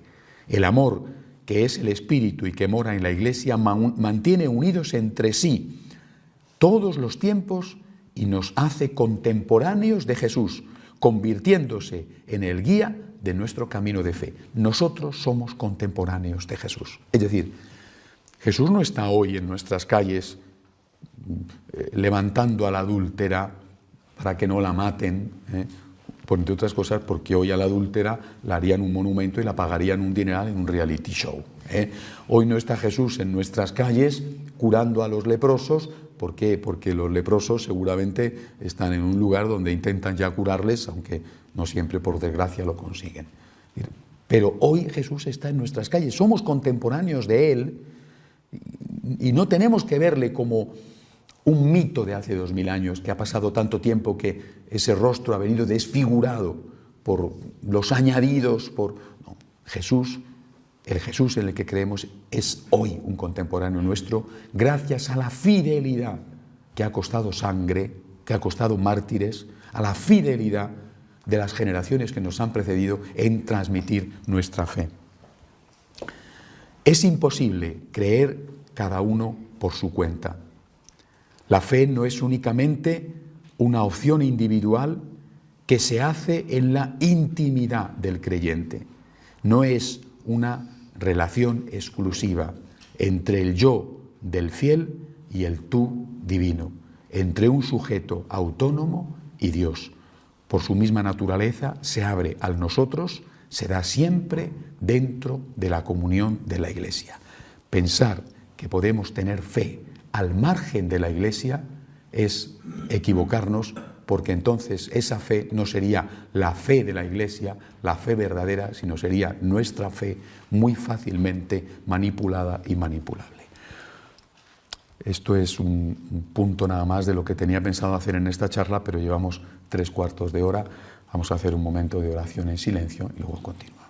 El amor, que es el Espíritu y que mora en la Iglesia, mantiene unidos entre sí todos los tiempos y nos hace contemporáneos de Jesús, convirtiéndose en el guía de nuestro camino de fe. Nosotros somos contemporáneos de Jesús. Es decir, Jesús no está hoy en nuestras calles levantando a la adúltera para que no la maten, entre otras cosas porque hoy a la adúltera la harían un monumento y la pagarían un dineral en un reality show. Hoy no está Jesús en nuestras calles curando a los leprosos. ¿Por qué? Porque los leprosos seguramente están en un lugar donde intentan ya curarles, aunque no siempre por desgracia lo consiguen. Pero hoy Jesús está en nuestras calles, somos contemporáneos de Él y no tenemos que verle como un mito de hace 2000 años, que ha pasado tanto tiempo que ese rostro ha venido desfigurado por los añadidos. No, Jesús, el Jesús en el que creemos, es hoy un contemporáneo nuestro, gracias a la fidelidad que ha costado sangre, que ha costado mártires, a la fidelidad de las generaciones que nos han precedido en transmitir nuestra fe. Es imposible creer cada uno por su cuenta. La fe no es únicamente una opción individual que se hace en la intimidad del creyente. No es una relación exclusiva entre el yo del fiel y el tú divino, entre un sujeto autónomo y Dios. Por su misma naturaleza se abre al nosotros, se da siempre dentro de la comunión de la Iglesia. Pensar que podemos tener fe al margen de la Iglesia es equivocarnos porque entonces esa fe no sería la fe de la Iglesia, la fe verdadera, sino sería nuestra fe muy fácilmente manipulada y manipulable. Esto es un punto nada más de lo que tenía pensado hacer en esta charla, pero llevamos 3/4 de hora. Vamos a hacer un momento de oración en silencio y luego continuamos.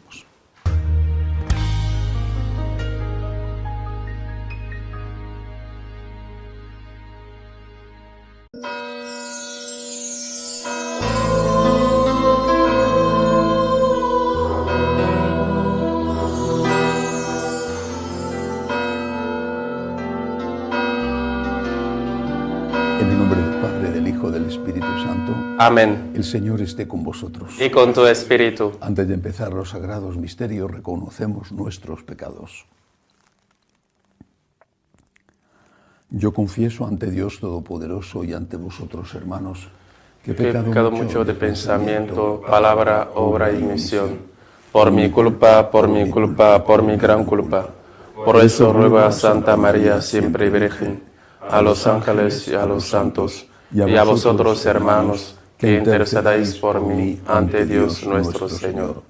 Amén. El Señor esté con vosotros. Y con tu espíritu. Antes de empezar los sagrados misterios, reconocemos nuestros pecados. Yo confieso ante Dios Todopoderoso y ante vosotros, hermanos, que he pecado mucho de pensamiento, palabra, obra y misión. Por mi culpa, por mi culpa, por mi gran culpa. Por eso ruego a Santa María, siempre Virgen, a los ángeles y a los santos, y a vosotros, hermanos, que intercedáis por mí ante Dios nuestro Señor.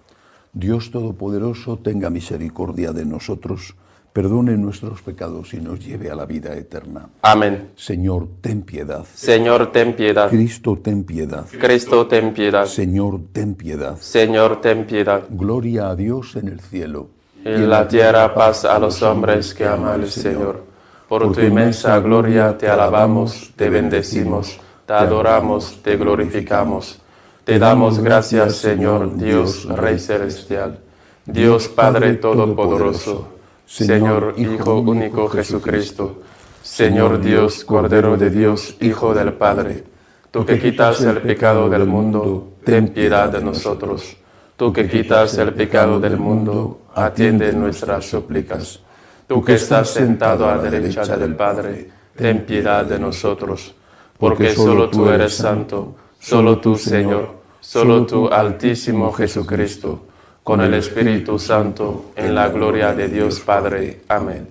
Dios Todopoderoso tenga misericordia de nosotros, perdone nuestros pecados y nos lleve a la vida eterna. Amén. Señor, ten piedad. Señor, ten piedad. Cristo, ten piedad. Cristo, ten piedad. Señor, ten piedad. Señor, ten piedad. Gloria a Dios en el cielo. Y en la tierra paz a los hombres que aman al Señor. Por tu inmensa gloria te alabamos, te bendecimos, te adoramos, te glorificamos. Te damos gracias, Señor, Dios, Rey Celestial, Dios Padre Todopoderoso, Señor Hijo único Jesucristo, Señor Dios, Cordero de Dios, Hijo del Padre. Tú que quitas el pecado del mundo, ten piedad de nosotros. Tú que quitas el pecado del mundo, atiende nuestras súplicas. Tú que estás sentado a la derecha del Padre, ten piedad de nosotros. Porque solo tú eres santo, solo tú, Señor, solo tú, Altísimo Jesucristo, con el Espíritu Santo, en la gloria de Dios Padre. Amén.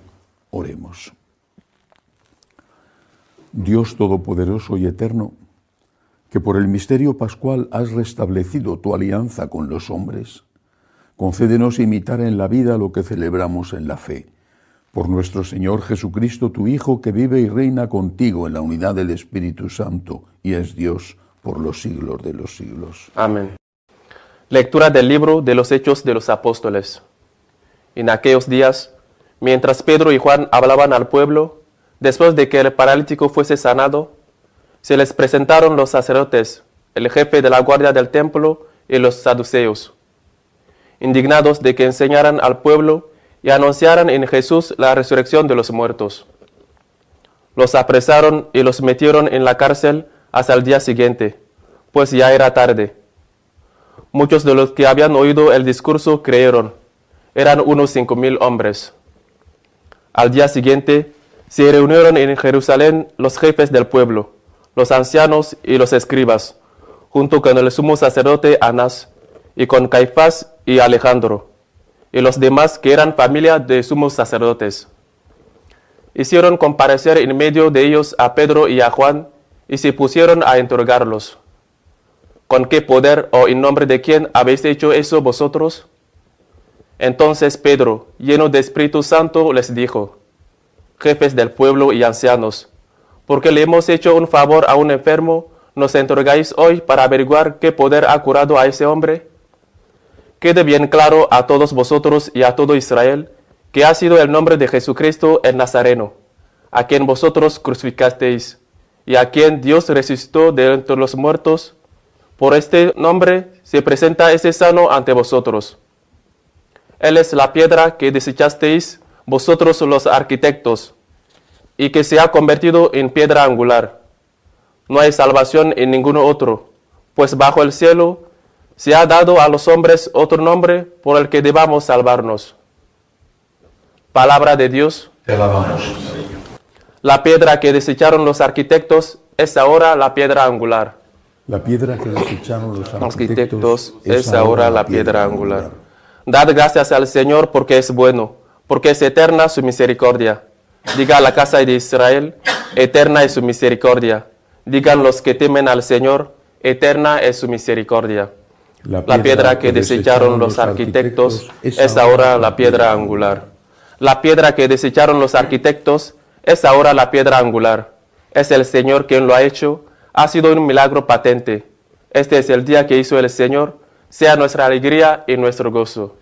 Oremos. Dios Todopoderoso y Eterno, que por el misterio pascual has restablecido tu alianza con los hombres, concédenos imitar en la vida lo que celebramos en la fe. Por nuestro Señor Jesucristo, tu Hijo, que vive y reina contigo en la unidad del Espíritu Santo, y es Dios por los siglos de los siglos. Amén. Lectura del libro de los Hechos de los Apóstoles. En aquellos días, mientras Pedro y Juan hablaban al pueblo, después de que el paralítico fuese sanado, se les presentaron los sacerdotes, el jefe de la guardia del templo y los saduceos, indignados de que enseñaran al pueblo y anunciaran en Jesús la resurrección de los muertos. Los apresaron y los metieron en la cárcel hasta el día siguiente, pues ya era tarde. Muchos de los que habían oído el discurso creyeron, eran unos 5,000 hombres. Al día siguiente se reunieron en Jerusalén los jefes del pueblo, los ancianos y los escribas, junto con el sumo sacerdote Anás, y con Caifás y Alejandro, y los demás que eran familia de sumos sacerdotes. Hicieron comparecer en medio de ellos a Pedro y a Juan, y se pusieron a interrogarlos. ¿Con qué poder o en nombre de quién habéis hecho eso vosotros? Entonces Pedro, lleno de Espíritu Santo, les dijo: jefes del pueblo y ancianos, porque le hemos hecho un favor a un enfermo, ¿nos interrogáis hoy para averiguar qué poder ha curado a ese hombre? Quede bien claro a todos vosotros y a todo Israel que ha sido el nombre de Jesucristo el Nazareno, a quien vosotros crucificasteis, y a quien Dios resucitó de entre los muertos. Por este nombre se presenta ese sano ante vosotros. Él es la piedra que desechasteis vosotros los arquitectos, y que se ha convertido en piedra angular. No hay salvación en ninguno otro, pues bajo el cielo se ha dado a los hombres otro nombre por el que debamos salvarnos. Palabra de Dios. Te alabamos. La piedra que desecharon los arquitectos es ahora la piedra angular. La piedra que desecharon los arquitectos es ahora la piedra angular. Dad gracias al Señor porque es bueno, porque es eterna su misericordia. Diga a la casa de Israel, eterna es su misericordia. Digan los que temen al Señor, eterna es su misericordia. La piedra que desecharon los arquitectos es ahora la piedra angular. La piedra que desecharon los arquitectos es ahora la piedra angular. Es el Señor quien lo ha hecho. Ha sido un milagro patente. Este es el día que hizo el Señor. Sea nuestra alegría y nuestro gozo.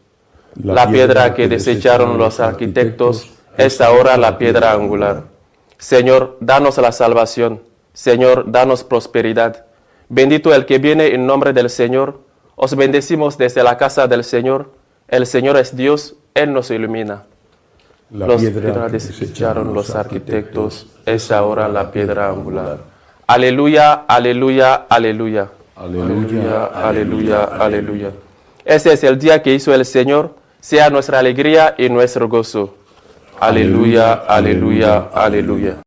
La piedra que desecharon los arquitectos es ahora la piedra angular. Señor, danos la salvación. Señor, danos prosperidad. Bendito el que viene en nombre del Señor. Os bendecimos desde la casa del Señor. El Señor es Dios, Él nos ilumina. La piedra que desecharon los arquitectos es ahora la piedra angular. Aleluya, aleluya, aleluya. Aleluya, aleluya, aleluya. Este es el día que hizo el Señor. Sea nuestra alegría y nuestro gozo. Aleluya, aleluya, aleluya.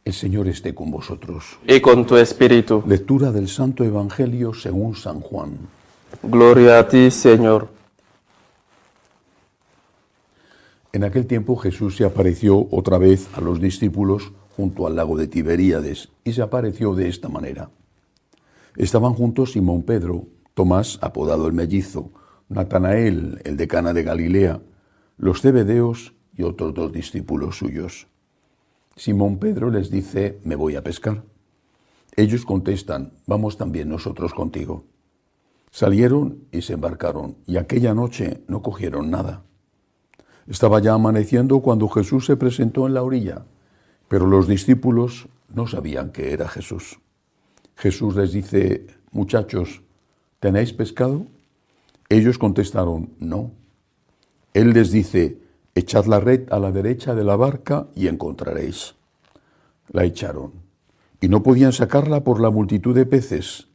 El Señor esté con vosotros. Y con tu espíritu. Lectura del Santo Evangelio según San Juan. Gloria a ti, Señor. En aquel tiempo Jesús se apareció otra vez a los discípulos junto al lago de Tiberíades y se apareció de esta manera. Estaban juntos Simón Pedro, Tomás, apodado el mellizo, Natanael, el de Cana de Galilea, los Zebedeos y otros 2 discípulos suyos. Simón Pedro les dice: me voy a pescar. Ellos contestan: vamos también nosotros contigo. Salieron y se embarcaron, y aquella noche no cogieron nada. Estaba ya amaneciendo cuando Jesús se presentó en la orilla, pero los discípulos no sabían que era Jesús. Jesús les dice: muchachos, ¿tenéis pescado? Ellos contestaron: no. Él les dice: echad la red a la derecha de la barca y encontraréis. La echaron, y no podían sacarla por la multitud de peces.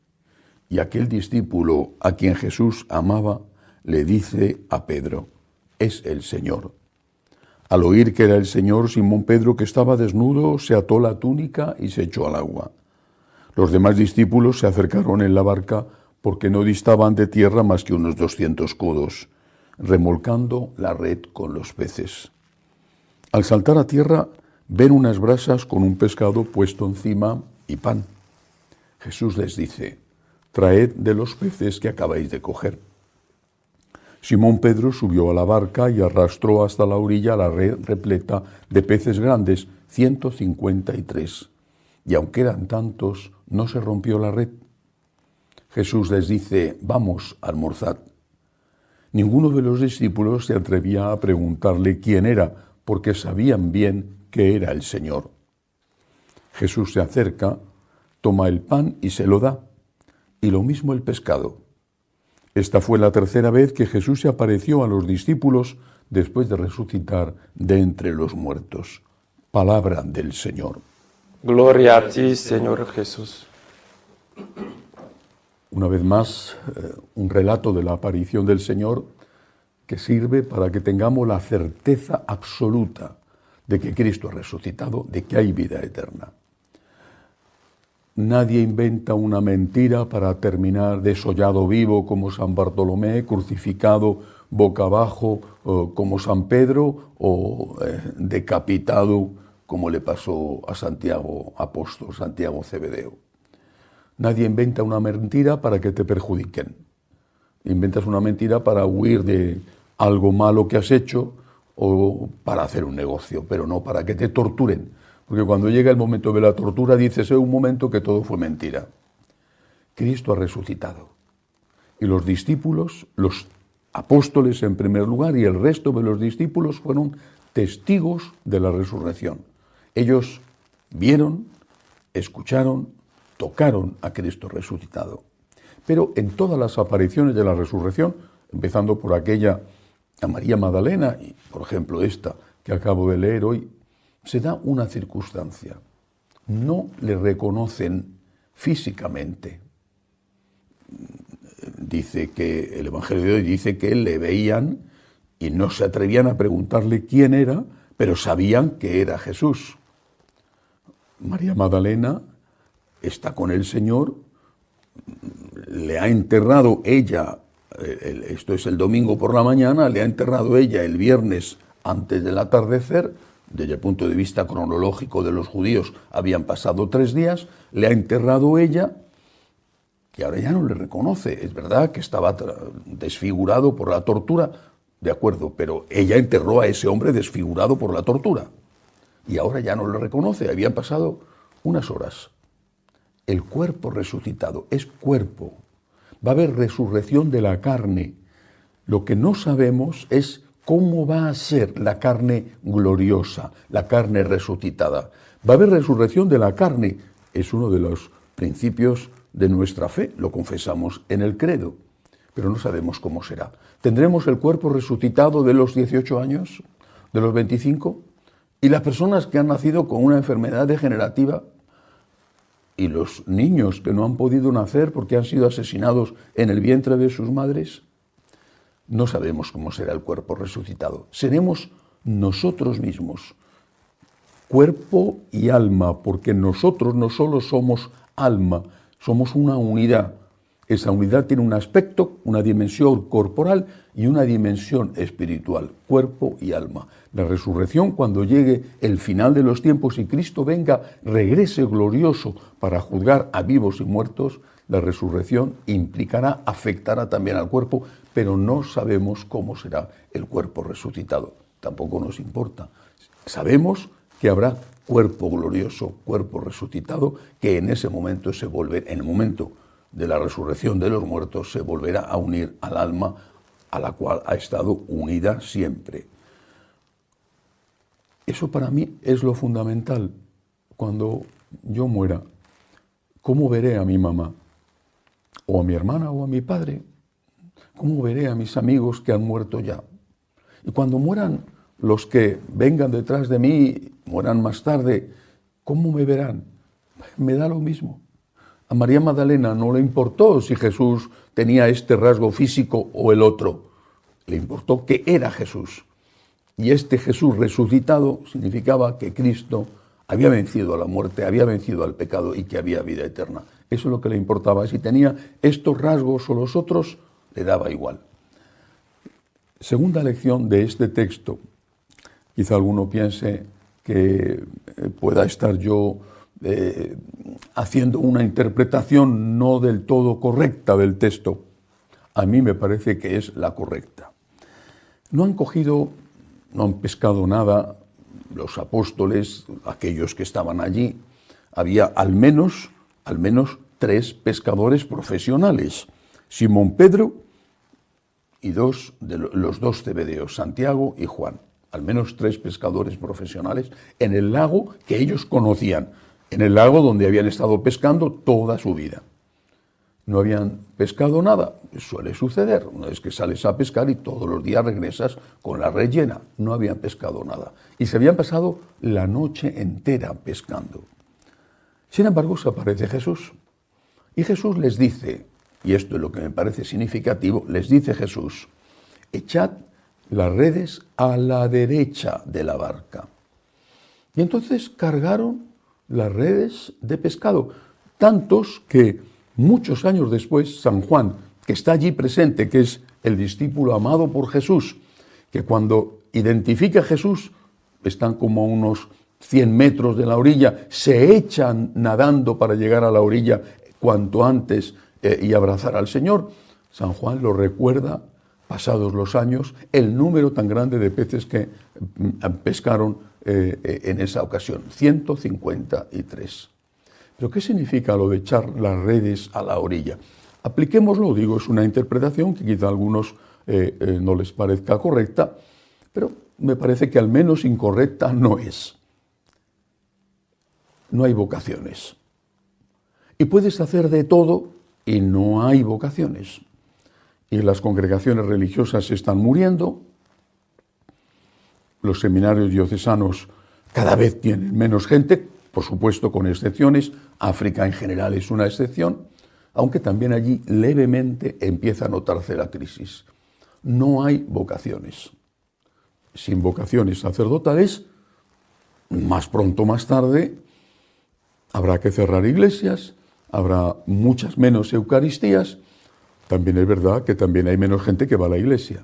Y aquel discípulo a quien Jesús amaba le dice a Pedro: es el Señor. Al oír que era el Señor, Simón Pedro, que estaba desnudo, se ató la túnica y se echó al agua. Los demás discípulos se acercaron en la barca porque no distaban de tierra más que unos 200 codos, remolcando la red con los peces. Al saltar a tierra, ven unas brasas con un pescado puesto encima y pan. Jesús les dice: traed de los peces que acabáis de coger. Simón Pedro subió a la barca y arrastró hasta la orilla la red repleta de peces grandes, 153. Y aunque eran tantos, no se rompió la red. Jesús les dice: vamos, almorzad. Ninguno de los discípulos se atrevía a preguntarle quién era, porque sabían bien que era el Señor. Jesús se acerca, toma el pan y se lo da, y lo mismo el pescado. Esta fue la tercera vez que Jesús se apareció a los discípulos después de resucitar de entre los muertos. Palabra del Señor. Gloria a ti, Señor Jesús. Una vez más, un relato de la aparición del Señor que sirve para que tengamos la certeza absoluta de que Cristo ha resucitado, de que hay vida eterna. Nadie inventa una mentira para terminar desollado vivo como San Bartolomé, crucificado boca abajo como San Pedro o decapitado como le pasó a Santiago apóstol, Santiago Zebedeo. Nadie inventa una mentira para que te perjudiquen. Inventas una mentira para huir de algo malo que has hecho o para hacer un negocio, pero no para que te torturen. Porque cuando llega el momento de la tortura dices: es un momento que todo fue mentira. Cristo ha resucitado. Y los discípulos, los apóstoles en primer lugar y el resto de los discípulos fueron testigos de la resurrección. Ellos vieron, escucharon, tocaron a Cristo resucitado. Pero en todas las apariciones de la resurrección, empezando por aquella a María Magdalena y, por ejemplo, esta que acabo de leer hoy, se da una circunstancia. No le reconocen físicamente. Dice que el Evangelio de hoy dice que le veían y no se atrevían a preguntarle quién era, pero sabían que era Jesús. María Magdalena está con el Señor, le ha enterrado ella, esto es el domingo por la mañana, le ha enterrado ella el viernes antes del atardecer. Desde el punto de vista cronológico de los judíos habían pasado 3 días, le ha enterrado ella y ahora ya no le reconoce. Es verdad que estaba desfigurado por la tortura, de acuerdo, pero ella enterró a ese hombre desfigurado por la tortura y ahora ya no le reconoce. Habían pasado unas horas. El cuerpo resucitado es cuerpo. Va a haber resurrección de la carne. Lo que no sabemos es cómo va a ser la carne gloriosa, la carne resucitada. Va a haber resurrección de la carne. Es uno de los principios de nuestra fe, lo confesamos en el credo, pero no sabemos cómo será. ¿Tendremos el cuerpo resucitado de los 18 años, de los 25? ¿Y las personas que han nacido con una enfermedad degenerativa? ¿Y los niños que no han podido nacer porque han sido asesinados en el vientre de sus madres? No sabemos cómo será el cuerpo resucitado. Seremos nosotros mismos, cuerpo y alma, porque nosotros no solo somos alma, somos una unidad. Esa unidad tiene un aspecto, una dimensión corporal y una dimensión espiritual, cuerpo y alma. La resurrección, cuando llegue el final de los tiempos y Cristo venga, regrese glorioso para juzgar a vivos y muertos, la resurrección implicará, afectará también al cuerpo, pero no sabemos cómo será el cuerpo resucitado. Tampoco nos importa. Sabemos que habrá cuerpo glorioso, cuerpo resucitado, que en ese momento en el momento de la resurrección de los muertos, se volverá a unir al alma a la cual ha estado unida siempre. Eso para mí es lo fundamental. Cuando yo muera, ¿cómo veré a mi mamá? ¿O a mi hermana o a mi padre? ¿Cómo veré a mis amigos que han muerto ya? Y cuando mueran los que vengan detrás de mí, mueran más tarde, ¿cómo me verán? Me da lo mismo. A María Magdalena no le importó si Jesús tenía este rasgo físico o el otro. Le importó que era Jesús. Y este Jesús resucitado significaba que Cristo había vencido a la muerte, había vencido al pecado y que había vida eterna. Eso es lo que le importaba. Si tenía estos rasgos o los otros, le daba igual. Segunda lección de este texto. Quizá alguno piense que pueda estar yo haciendo una interpretación no del todo correcta del texto. A mí me parece que es la correcta. No han pescado nada los apóstoles, aquellos que estaban allí. Había al menos 3 pescadores profesionales. Simón Pedro y los 2 zebedeos, Santiago y Juan. Al menos 3 pescadores profesionales en el lago que ellos conocían, en el lago donde habían estado pescando toda su vida. No habían pescado nada, suele suceder, una vez que sales a pescar y todos los días regresas con la red llena. No habían pescado nada y se habían pasado la noche entera pescando. Sin embargo, se aparece Jesús y Jesús les dice, y esto es lo que me parece significativo, les dice Jesús: echad las redes a la derecha de la barca. Y entonces cargaron las redes de pescado, tantos que muchos años después San Juan, que está allí presente, que es el discípulo amado por Jesús, que cuando identifica a Jesús, están como a unos 100 metros de la orilla, se echan nadando para llegar a la orilla cuanto antes y abrazar al Señor. San Juan lo recuerda, pasados los años, el número tan grande de peces que pescaron en esa ocasión, 153. ¿Pero qué significa lo de echar las redes a la orilla? Apliquémoslo, digo, es una interpretación que quizá a algunos no les parezca correcta, pero me parece que al menos incorrecta no es. No hay vocaciones. Y puedes hacer de todo y no hay vocaciones. Y las congregaciones religiosas se están muriendo, los seminarios diocesanos cada vez tienen menos gente, por supuesto con excepciones, África en general es una excepción, aunque también allí levemente empieza a notarse la crisis. No hay vocaciones. Sin vocaciones sacerdotales, más pronto o más tarde, habrá que cerrar iglesias, habrá muchas menos eucaristías. También es verdad que también hay menos gente que va a la iglesia.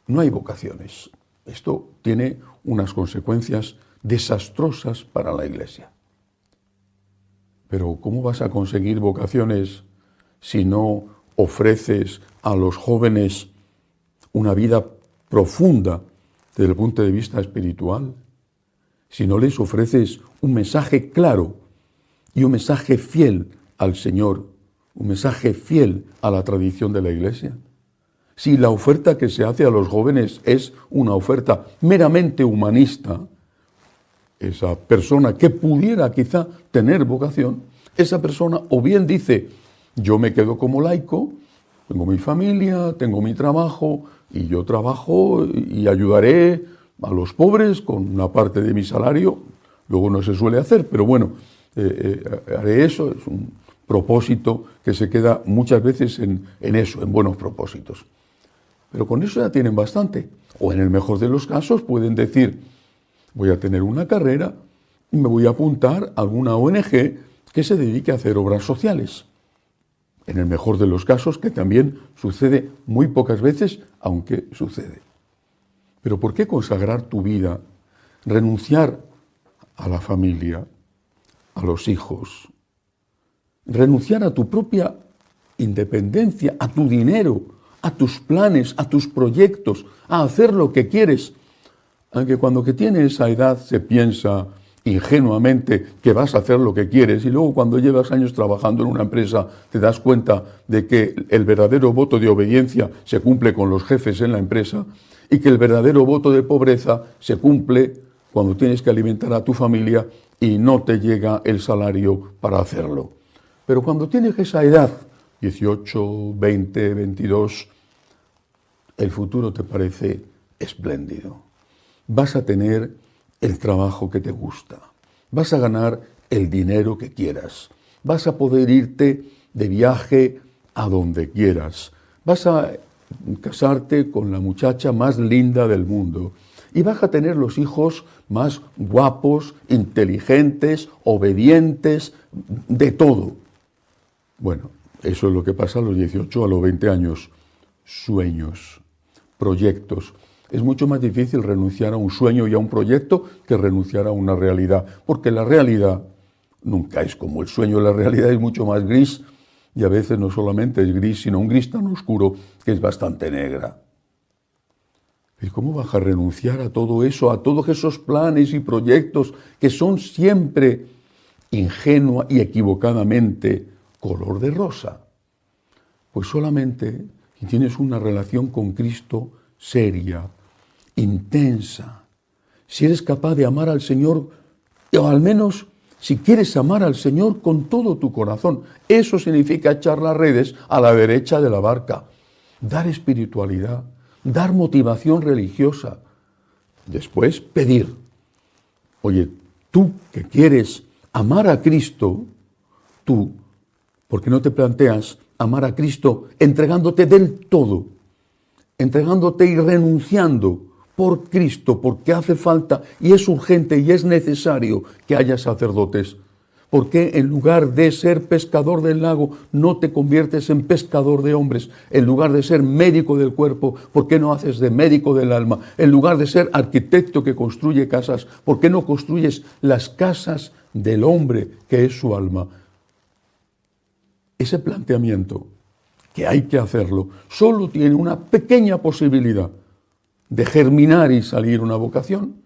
No hay vocaciones. Esto tiene unas consecuencias desastrosas para la iglesia. Pero ¿cómo vas a conseguir vocaciones si no ofreces a los jóvenes una vida profunda desde el punto de vista espiritual, si no les ofreces un mensaje claro y un mensaje fiel al Señor, un mensaje fiel a la tradición de la Iglesia, si la oferta que se hace a los jóvenes es una oferta meramente humanista, esa persona que pudiera quizá tener vocación, esa persona o bien dice, yo me quedo como laico, tengo mi familia, tengo mi trabajo, y yo trabajo y ayudaré a los pobres con una parte de mi salario, luego no se suele hacer, pero bueno, haré eso, es un propósito que se queda muchas veces en eso, en buenos propósitos. Pero con eso ya tienen bastante. O en el mejor de los casos pueden decir, voy a tener una carrera y me voy a apuntar a alguna ONG que se dedique a hacer obras sociales. En el mejor de los casos, que también sucede muy pocas veces, aunque sucede. Pero ¿por qué consagrar tu vida, renunciar a la familia, a los hijos, renunciar a tu propia independencia, a tu dinero, a tus planes, a tus proyectos, a hacer lo que quieres? Aunque cuando que tienes esa edad se piensa ingenuamente que vas a hacer lo que quieres y luego cuando llevas años trabajando en una empresa te das cuenta de que el verdadero voto de obediencia se cumple con los jefes en la empresa y que el verdadero voto de pobreza se cumple cuando tienes que alimentar a tu familia y no te llega el salario para hacerlo. Pero cuando tienes esa edad, 18, 20, 22, el futuro te parece espléndido. Vas a tener el trabajo que te gusta, vas a ganar el dinero que quieras, vas a poder irte de viaje a donde quieras, vas a casarte con la muchacha más linda del mundo y vas a tener los hijos más guapos, inteligentes, obedientes, de todo. Bueno, eso es lo que pasa a los 18, a los 20 años. Sueños, proyectos. Es mucho más difícil renunciar a un sueño y a un proyecto que renunciar a una realidad, porque la realidad nunca es como el sueño, la realidad es mucho más gris y a veces no solamente es gris, sino un gris tan oscuro que es bastante negra. ¿Y cómo vas a renunciar a todo eso, a todos esos planes y proyectos que son siempre ingenua y equivocadamente color de rosa? Pues solamente si tienes una relación con Cristo seria, intensa, si eres capaz de amar al Señor, o al menos si quieres amar al Señor con todo tu corazón. Eso significa echar las redes a la derecha de la barca, dar espiritualidad, dar motivación religiosa. Después pedir. Oye, tú que quieres amar a Cristo, tú, ¿por qué no te planteas amar a Cristo entregándote del todo? Entregándote y renunciando por Cristo, porque hace falta y es urgente y es necesario que haya sacerdotes. ¿Por qué en lugar de ser pescador del lago no te conviertes en pescador de hombres? En lugar de ser médico del cuerpo, ¿por qué no haces de médico del alma? En lugar de ser arquitecto que construye casas, ¿por qué no construyes las casas del hombre que es su alma? Ese planteamiento, que hay que hacerlo, solo tiene una pequeña posibilidad de germinar y salir una vocación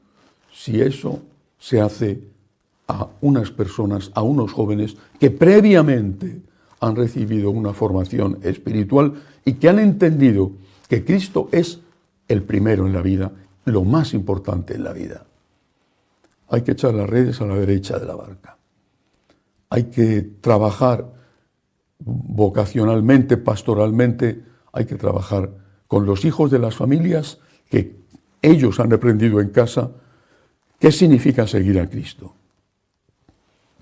si eso se hace a unas personas, a unos jóvenes que previamente han recibido una formación espiritual y que han entendido que Cristo es el primero en la vida, lo más importante en la vida. Hay que echar las redes a la derecha de la barca. Hay que trabajar vocacionalmente, pastoralmente, hay que trabajar con los hijos de las familias que ellos han aprendido en casa qué significa seguir a Cristo.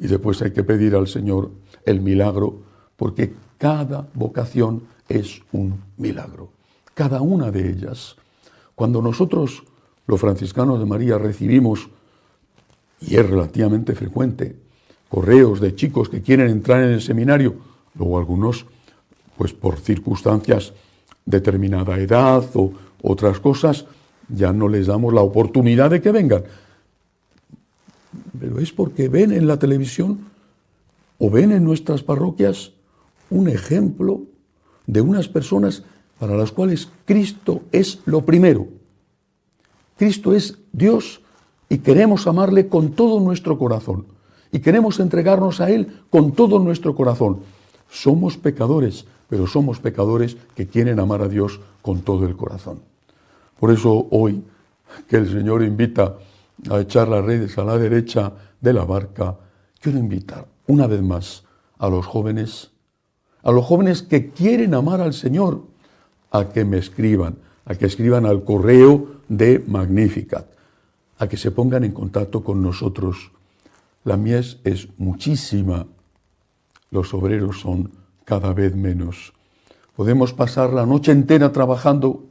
Y después hay que pedir al Señor el milagro, porque cada vocación es un milagro, cada una de ellas. Cuando nosotros, los franciscanos de María, recibimos, y es relativamente frecuente, correos de chicos que quieren entrar en el seminario, luego algunos, pues por circunstancias, determinada edad o otras cosas, ya no les damos la oportunidad de que vengan. Pero es porque ven en la televisión o ven en nuestras parroquias un ejemplo de unas personas para las cuales Cristo es lo primero. Cristo es Dios y queremos amarle con todo nuestro corazón y queremos entregarnos a Él con todo nuestro corazón. Somos pecadores, pero somos pecadores que quieren amar a Dios con todo el corazón. Por eso hoy que el Señor invita a echar las redes a la derecha de la barca, quiero invitar una vez más a los jóvenes que quieren amar al Señor, a que me escriban, a que escriban al correo de Magnificat, a que se pongan en contacto con nosotros. La mies es muchísima, los obreros son cada vez menos. Podemos pasar la noche entera trabajando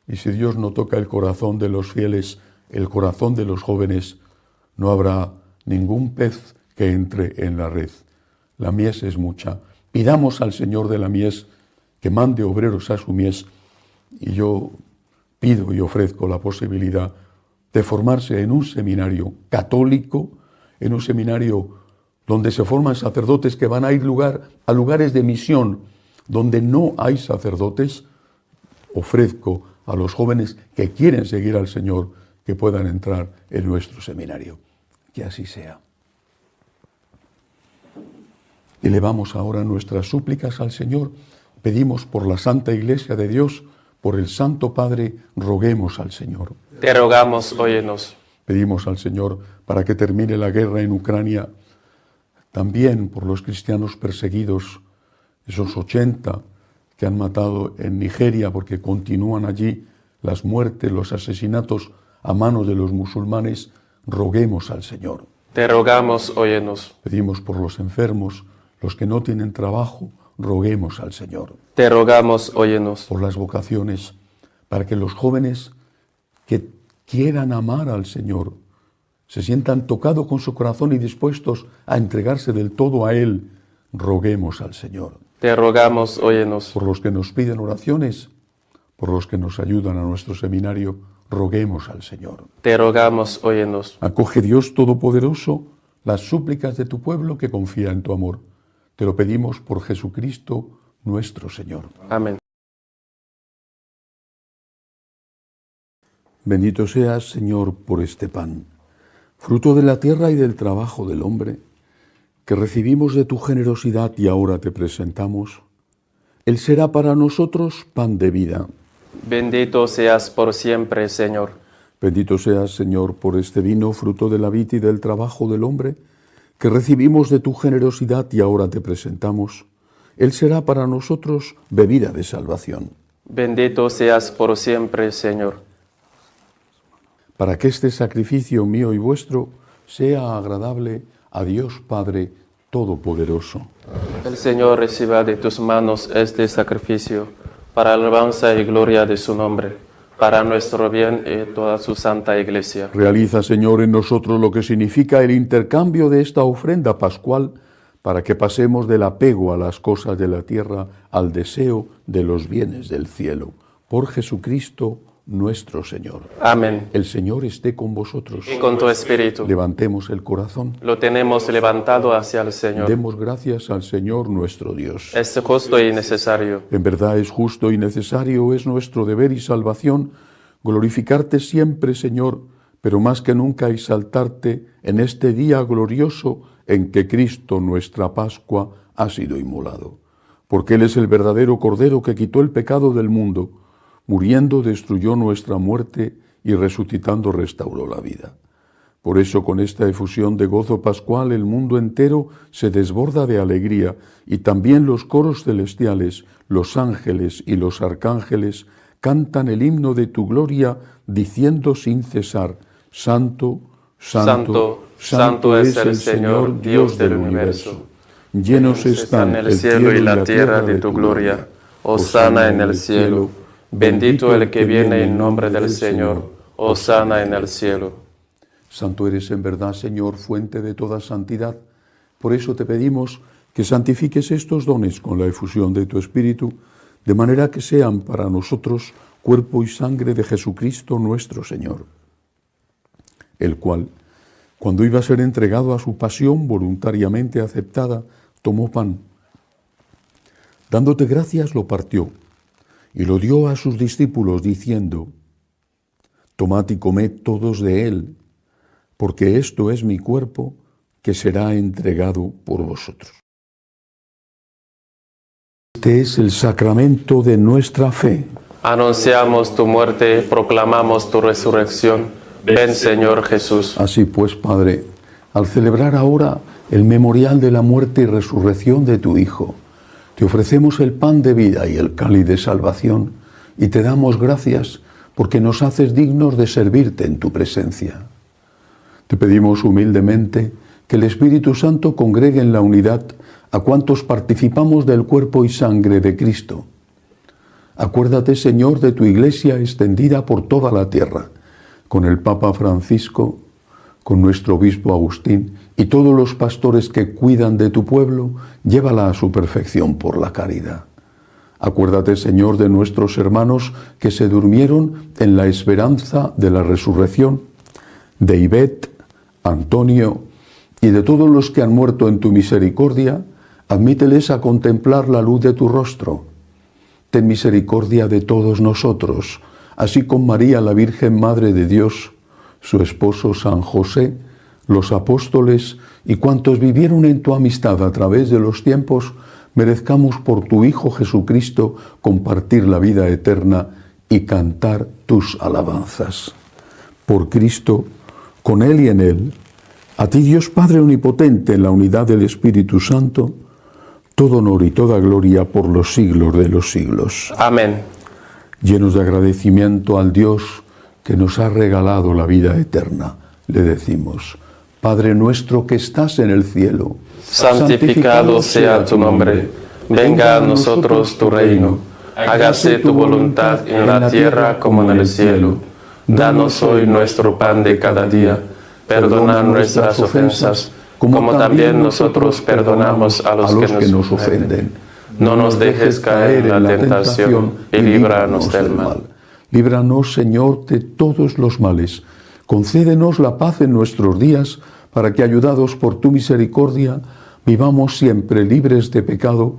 y si Dios no toca el corazón de los fieles, el corazón de los jóvenes, no habrá ningún pez que entre en la red. La mies es mucha. Pidamos al Señor de la mies que mande obreros a su mies y yo pido y ofrezco la posibilidad de formarse en un seminario católico, en un seminario donde se forman sacerdotes que van a ir a lugares de misión donde no hay sacerdotes. Ofrezco a los jóvenes que quieren seguir al Señor que puedan entrar en nuestro seminario. Que así sea. Elevamos ahora nuestras súplicas al Señor. Pedimos por la Santa Iglesia de Dios, por el Santo Padre, roguemos al Señor. Te rogamos, óyenos. Pedimos al Señor para que termine la guerra en Ucrania, también por los cristianos perseguidos, esos 80 que han matado en Nigeria, porque continúan allí las muertes, los asesinatos a manos de los musulmanes, roguemos al Señor. Te rogamos, óyenos. Pedimos por los enfermos, los que no tienen trabajo, roguemos al Señor. Te rogamos, óyenos. Por las vocaciones, para que los jóvenes que quieran amar al Señor, se sientan tocados con su corazón y dispuestos a entregarse del todo a Él, roguemos al Señor. Te rogamos, óyenos. Por los que nos piden oraciones, por los que nos ayudan a nuestro seminario, roguemos al Señor. Te rogamos, óyenos. Acoge, Dios Todopoderoso, las súplicas de tu pueblo que confía en tu amor. Te lo pedimos por Jesucristo nuestro Señor. Amén. Bendito seas, Señor, por este pan, fruto de la tierra y del trabajo del hombre, que recibimos de tu generosidad y ahora te presentamos. Él será para nosotros pan de vida. Bendito seas por siempre, Señor. Bendito seas, Señor, por este vino, fruto de la vid y del trabajo del hombre, que recibimos de tu generosidad y ahora te presentamos. Él será para nosotros bebida de salvación. Bendito seas por siempre, Señor. Para que este sacrificio mío y vuestro sea agradable a Dios Padre Todopoderoso. El Señor reciba de tus manos este sacrificio, para alabanza y gloria de su nombre, para nuestro bien y toda su santa Iglesia. Realiza, Señor, en nosotros lo que significa el intercambio de esta ofrenda pascual, para que pasemos del apego a las cosas de la tierra al deseo de los bienes del cielo. Por Jesucristo nuestro Señor. Amén. El Señor esté con vosotros. Y con tu espíritu. Levantemos el corazón. Lo tenemos levantado hacia el Señor. Demos gracias al Señor nuestro Dios. Es justo y necesario. En verdad es justo y necesario, es nuestro deber y salvación glorificarte siempre, Señor, pero más que nunca exaltarte en este día glorioso en que Cristo, nuestra Pascua, ha sido inmolado. Porque Él es el verdadero Cordero que quitó el pecado del mundo. Muriendo destruyó nuestra muerte y resucitando restauró la vida. Por eso con esta efusión de gozo pascual el mundo entero se desborda de alegría y también los coros celestiales, los ángeles y los arcángeles cantan el himno de tu gloria diciendo sin cesar: Santo, Santo, Santo es el Señor Dios del universo. Llenos están el cielo y la tierra de tu gloria. Hosana en el cielo. Bendito el que viene en nombre del Señor. Hosana en el cielo. Santo eres en verdad, Señor, fuente de toda santidad. Por eso te pedimos que santifiques estos dones con la efusión de tu Espíritu, de manera que sean para nosotros cuerpo y sangre de Jesucristo nuestro Señor, el cual, cuando iba a ser entregado a su pasión voluntariamente aceptada, tomó pan Dándote gracias lo partió y lo dio a sus discípulos diciendo: tomad y comed todos de él, porque esto es mi cuerpo que será entregado por vosotros. Este es el sacramento de nuestra fe. Anunciamos tu muerte, proclamamos tu resurrección. Ven, Señor Jesús. Así pues, Padre, al celebrar ahora el memorial de la muerte y resurrección de tu Hijo, te ofrecemos el pan de vida y el cáliz de salvación, y te damos gracias porque nos haces dignos de servirte en tu presencia. Te pedimos humildemente que el Espíritu Santo congregue en la unidad a cuantos participamos del cuerpo y sangre de Cristo. Acuérdate, Señor, de tu Iglesia extendida por toda la tierra, con el Papa Francisco, con nuestro obispo Agustín y todos los pastores que cuidan de tu pueblo, llévala a su perfección por la caridad. Acuérdate, Señor, de nuestros hermanos que se durmieron en la esperanza de la resurrección, de Ivette, Antonio y de todos los que han muerto en tu misericordia. Admíteles a contemplar la luz de tu rostro. Ten misericordia de todos nosotros, así con María, la Virgen Madre de Dios, su esposo San José, los apóstoles y cuantos vivieron en tu amistad a través de los tiempos, merezcamos por tu Hijo Jesucristo compartir la vida eterna y cantar tus alabanzas. Por Cristo, con Él y en Él, a ti Dios Padre Omnipotente, en la unidad del Espíritu Santo, todo honor y toda gloria por los siglos de los siglos. Amén. Llenos de agradecimiento al Dios que nos ha regalado la vida eterna, le decimos: Padre nuestro que estás en el cielo, santificado sea tu nombre. Venga a nosotros tu reino. Hágase tu voluntad en la tierra como en el cielo. Danos hoy nuestro pan de cada día. Perdona nuestras ofensas, como también nosotros perdonamos a los que nos ofenden. No nos dejes caer en la tentación y líbranos del mal. Líbranos, Señor, de todos los males. Concédenos la paz en nuestros días, para que, ayudados por tu misericordia, vivamos siempre libres de pecado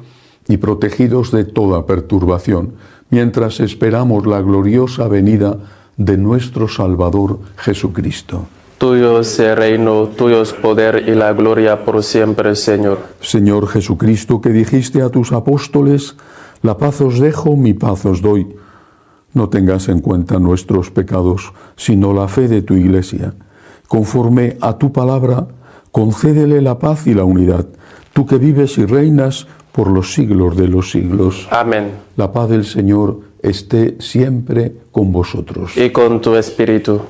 y protegidos de toda perturbación, mientras esperamos la gloriosa venida de nuestro Salvador Jesucristo. Tuyo es el reino, tuyo es poder y la gloria por siempre, Señor. Señor Jesucristo, que dijiste a tus apóstoles: la paz os dejo, mi paz os doy. No tengas en cuenta nuestros pecados, sino la fe de tu Iglesia. Conforme a tu palabra, concédele la paz y la unidad, tú que vives y reinas por los siglos de los siglos. Amén. La paz del Señor esté siempre con vosotros. Y con tu espíritu.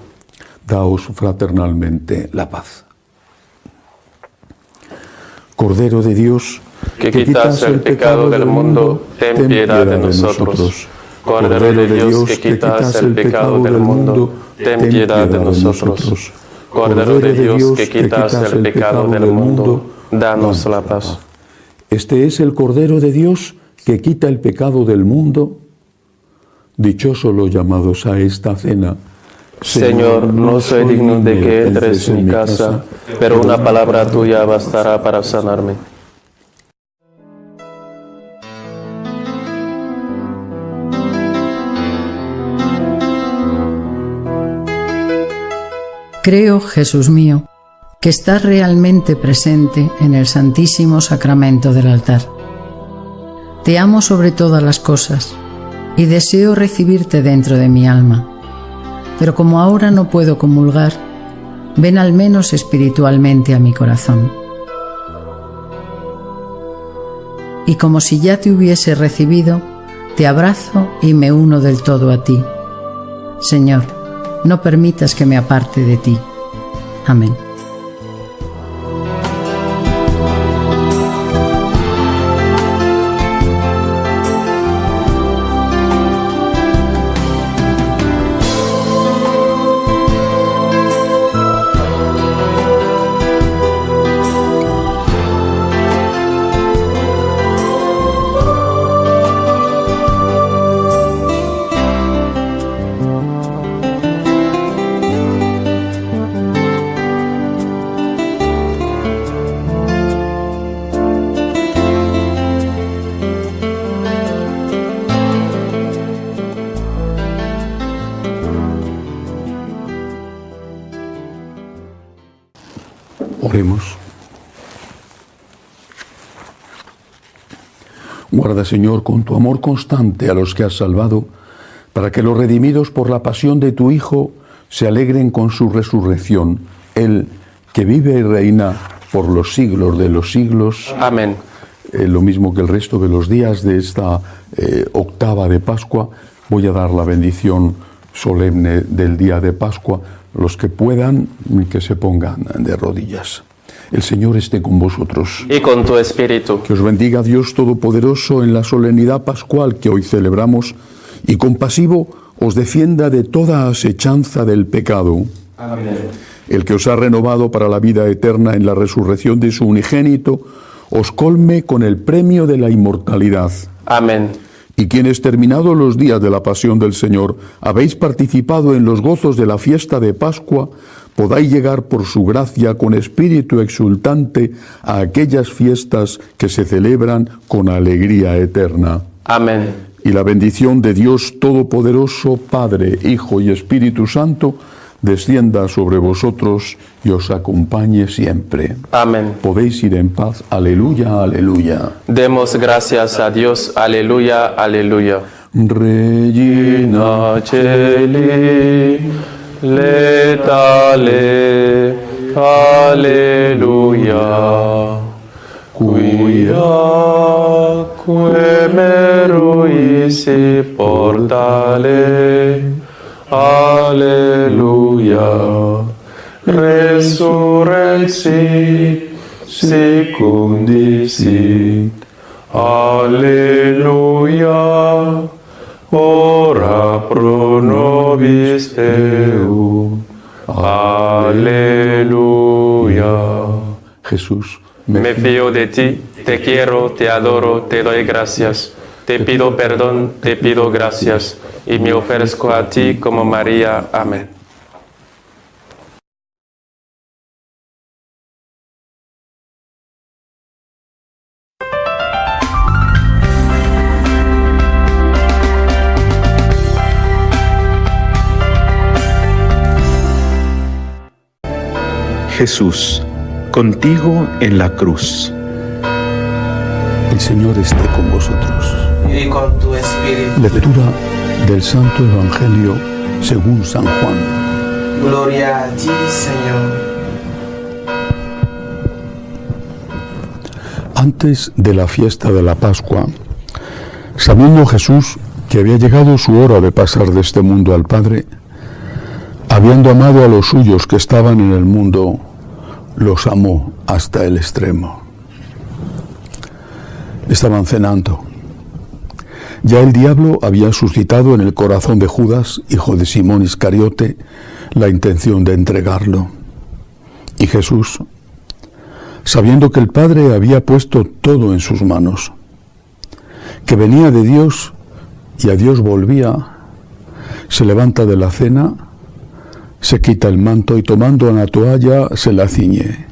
Daos fraternalmente la paz. Cordero de Dios, que quitas el pecado del mundo, ten piedad de nosotros. Cordero de Dios, que quitas el pecado del mundo, ten piedad de nosotros. Cordero de Dios, que quitas el pecado del mundo, danos la paz. Este es el Cordero de Dios que quita el pecado del mundo. Dichosos los llamados a esta cena. Señor, no soy digno de que entres en mi casa, pero una palabra tuya bastará para sanarme. Creo, Jesús mío, que estás realmente presente en el Santísimo Sacramento del altar. Te amo sobre todas las cosas y deseo recibirte dentro de mi alma. Pero como ahora no puedo comulgar, ven al menos espiritualmente a mi corazón. Y como si ya te hubiese recibido, te abrazo y me uno del todo a ti. Señor, no permitas que me aparte de ti. Amén. Oremos. Guarda, Señor, con tu amor constante a los que has salvado, para que los redimidos por la pasión de tu Hijo se alegren con su resurrección, Él que vive y reina por los siglos de los siglos. Amén. Lo mismo que el resto de los días de esta octava de Pascua, voy a dar la bendición solemne del día de Pascua. Los que puedan, que se pongan de rodillas. El Señor esté con vosotros. Y con tu espíritu. Que os bendiga Dios Todopoderoso en la solemnidad pascual que hoy celebramos, y compasivo os defienda de toda asechanza del pecado. Amén. El que os ha renovado para la vida eterna en la resurrección de su unigénito, os colme con el premio de la inmortalidad. Amén. Y quienes, terminados los días de la pasión del Señor, habéis participado en los gozos de la fiesta de Pascua, podáis llegar por su gracia con espíritu exultante a aquellas fiestas que se celebran con alegría eterna. Amén. Y la bendición de Dios Todopoderoso, Padre, Hijo y Espíritu Santo, descienda sobre vosotros y os acompañe siempre. Amén. Podéis ir en paz. Aleluya, aleluya. Demos gracias a Dios. Aleluya, aleluya. Regina Celi, letale, aleluya. Quia meruisi portale, aleluya. Resurrexit secundicit, aleluya. Ora pro nobis Deum, aleluya. Jesús, Me fío de ti, te quiero, te adoro, te doy gracias. Te pido perdón, te pido gracias, y me ofrezco a ti como María. Amén. Jesús, contigo en la cruz. el Señor esté con vosotros. Y con tu espíritu. Lectura del Santo Evangelio según San Juan. Gloria a ti, Señor. Antes de la fiesta de la Pascua, sabiendo Jesús que había llegado su hora de pasar de este mundo al Padre, habiendo amado a los suyos que estaban en el mundo, los amó hasta el extremo. Estaban cenando. Ya el diablo había suscitado en el corazón de Judas, hijo de Simón Iscariote, la intención de entregarlo. Y Jesús, sabiendo que el Padre había puesto todo en sus manos, que venía de Dios y a Dios volvía, se levanta de la cena, se quita el manto y tomando una toalla se la ciñe.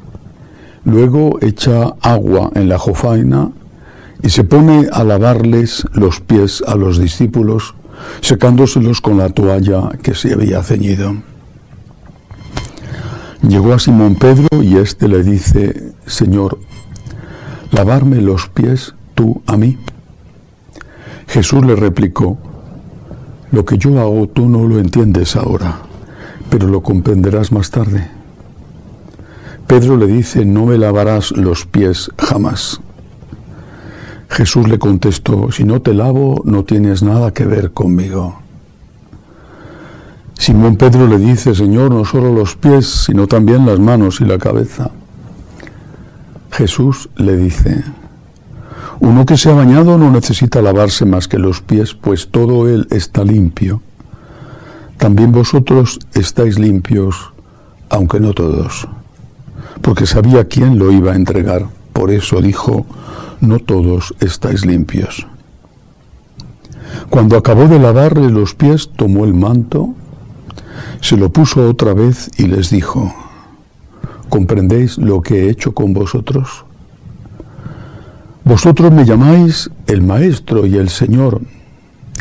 Luego echa agua en la jofaina y se pone a lavarles los pies a los discípulos, secándoselos con la toalla que se había ceñido. Llegó a Simón Pedro y éste le dice: Señor, ¿lavarme los pies tú a mí? Jesús le replicó: lo que yo hago tú no lo entiendes ahora, pero lo comprenderás más tarde. Pedro le dice: no me lavarás los pies jamás. Jesús le contestó: si no te lavo, no tienes nada que ver conmigo. Simón Pedro le dice: Señor, no solo los pies, sino también las manos y la cabeza. Jesús le dice: uno que se ha bañado no necesita lavarse más que los pies, pues todo él está limpio. También vosotros estáis limpios, aunque no todos. Porque sabía quién lo iba a entregar. Por eso dijo: no todos estáis limpios. Cuando acabó de lavarle los pies, tomó el manto, se lo puso otra vez y les dijo: ¿comprendéis lo que he hecho con vosotros? Vosotros me llamáis el Maestro y el Señor,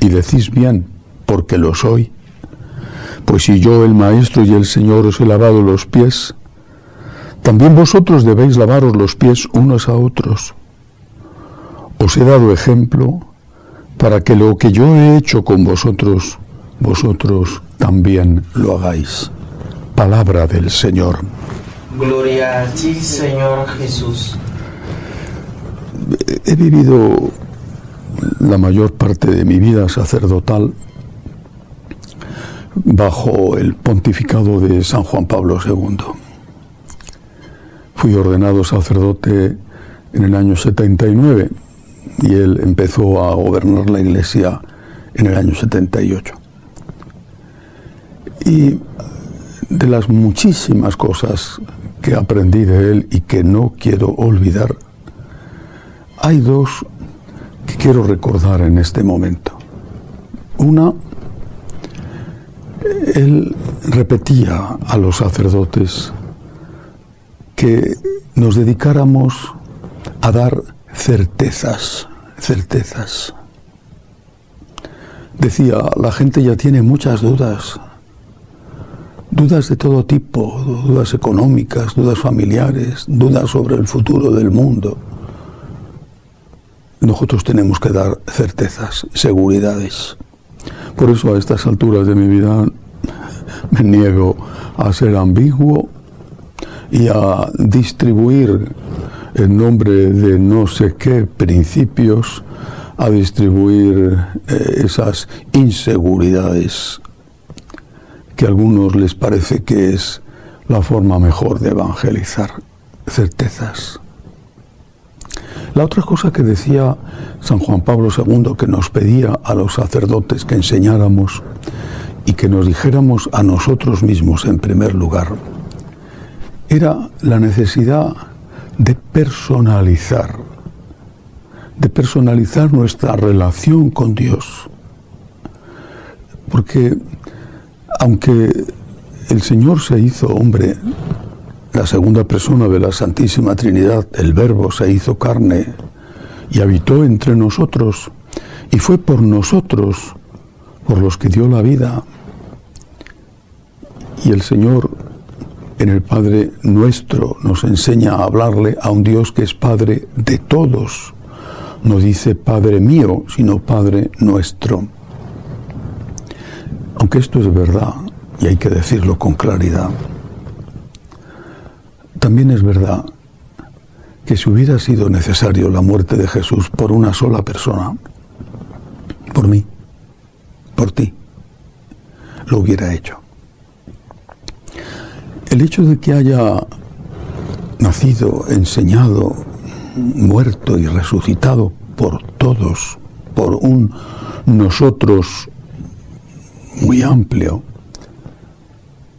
y decís bien, porque lo soy. Pues si yo, el Maestro y el Señor, os he lavado los pies, también vosotros debéis lavaros los pies unos a otros. Os he dado ejemplo para que lo que yo he hecho con vosotros, vosotros también lo hagáis. Palabra del Señor. Gloria a ti, Señor Jesús. He vivido la mayor parte de mi vida sacerdotal bajo el pontificado de San Juan Pablo II. Fui ordenado sacerdote en el año 79 y él empezó a gobernar la Iglesia en el año 78. Y de las muchísimas cosas que aprendí de él y que no quiero olvidar, hay dos que quiero recordar en este momento. Una, él repetía a los sacerdotes que nos dedicáramos a dar certezas. Decía, la gente ya tiene muchas dudas de todo tipo, dudas económicas, dudas familiares, dudas sobre el futuro del mundo. Nosotros tenemos que dar certezas, seguridades. Por eso a estas alturas de mi vida me niego a ser ambiguo y a distribuir en nombre de no sé qué principios, a distribuir esas inseguridades que a algunos les parece que es la forma mejor de evangelizar. Certezas. La otra cosa que decía San Juan Pablo II, que nos pedía a los sacerdotes que enseñáramos y que nos dijéramos a nosotros mismos en primer lugar, era la necesidad de personalizar nuestra relación con Dios. Porque aunque el Señor se hizo hombre, la segunda persona de la Santísima Trinidad, el Verbo se hizo carne y habitó entre nosotros, y fue por nosotros por los que dio la vida. Y el Señor, en el Padre Nuestro, nos enseña a hablarle a un Dios que es Padre de todos. No dice Padre mío, sino Padre nuestro. Aunque esto es verdad, y hay que decirlo con claridad, también es verdad que si hubiera sido necesario la muerte de Jesús por una sola persona, por mí, por ti, lo hubiera hecho. El hecho de que haya nacido, enseñado, muerto y resucitado por todos, por un nosotros muy amplio,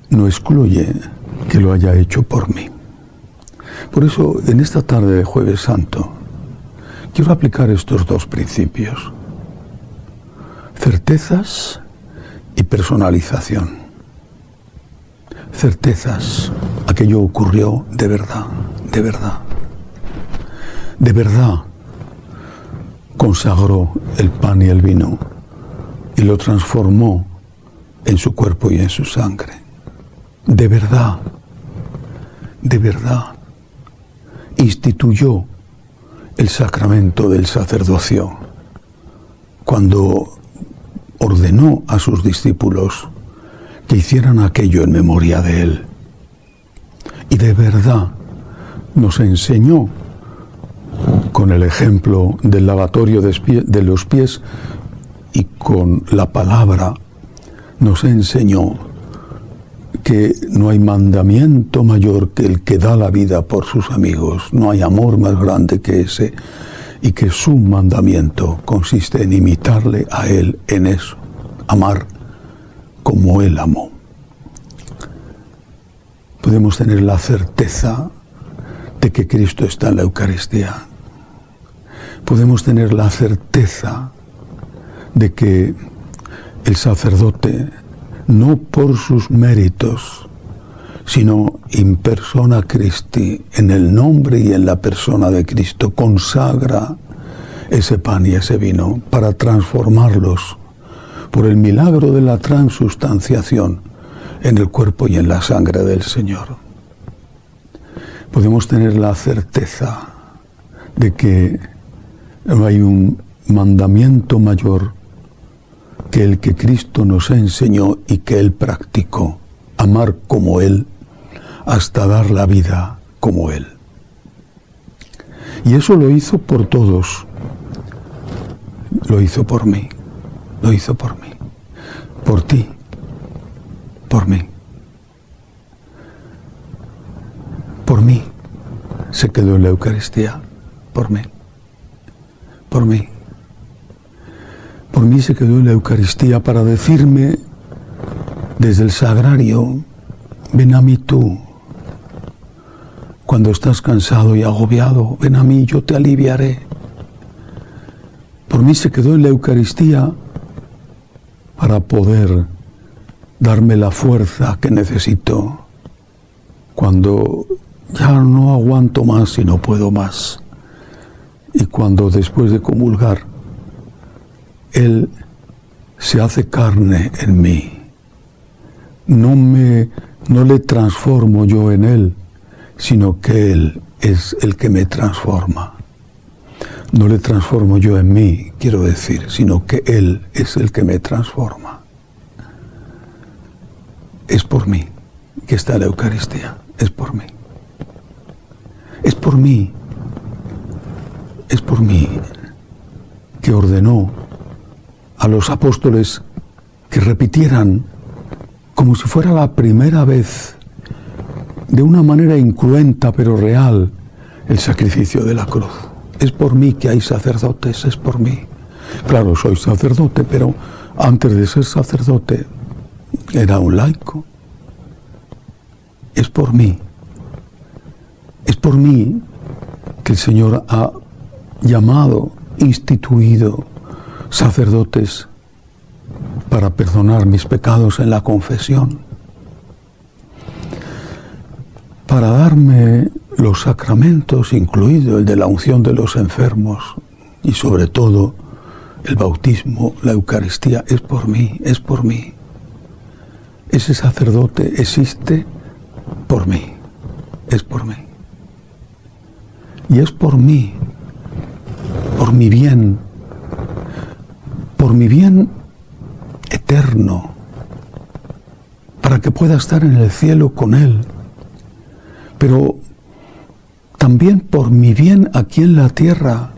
no excluye que lo haya hecho por mí. Por eso, en esta tarde de Jueves Santo, quiero aplicar estos dos principios: certezas y personalización. Certezas, aquello ocurrió de verdad, de verdad. De verdad consagró el pan y el vino y lo transformó en su cuerpo y en su sangre. De verdad instituyó el sacramento del sacerdocio cuando ordenó a sus discípulos que hicieran aquello en memoria de él. Y de verdad nos enseñó con el ejemplo del lavatorio de los pies y con la palabra nos enseñó que no hay mandamiento mayor que el que da la vida por sus amigos. No hay amor más grande que ese, y que su mandamiento consiste en imitarle a él en eso, amar como él amó. Podemos tener la certeza de que Cristo está en la Eucaristía. Podemos tener la certeza de que el sacerdote, no por sus méritos, sino in persona Christi, en el nombre y en la persona de Cristo, consagra ese pan y ese vino para transformarlos por el milagro de la transustanciación en el cuerpo y en la sangre del Señor. podemos tener la certeza de que no hay un mandamiento mayor que el que Cristo nos enseñó y que Él practicó: amar como Él, hasta dar la vida como Él. Y eso lo hizo por todos. Lo hizo por mí. Lo hizo por mí. Por ti. Por mí. Por mí. Se quedó en la Eucaristía. Por mí. Por mí. Por mí se quedó en la Eucaristía para decirme desde el sagrario: ven a mí tú. Cuando estás cansado y agobiado, ven a mí, yo te aliviaré. Por mí se quedó en la Eucaristía para poder darme la fuerza que necesito cuando ya no aguanto más y no puedo más. Y cuando después de comulgar, Él se hace carne en mí. No le transformo yo en Él, sino que Él es el que me transforma. No le transformo yo en mí, quiero decir, sino que Él es el que me transforma. Es por mí que está la Eucaristía, es por mí. Es por mí. Es por mí que ordenó a los apóstoles que repitieran como si fuera la primera vez, de una manera incruenta pero real, el sacrificio de la cruz. Es por mí que hay sacerdotes, es por mí. Claro, soy sacerdote, pero antes de ser sacerdote era un laico. Es por mí. Es por mí que el Señor ha llamado, instituido sacerdotes para perdonar mis pecados en la confesión, para darme los sacramentos, incluido el de la unción de los enfermos y sobre todo el bautismo, la Eucaristía. Es por mí, es por mí. Ese sacerdote existe por mí, es por mí. Y es por mí, por mi bien eterno, para que pueda estar en el cielo con Él, pero también por mi bien aquí en la tierra,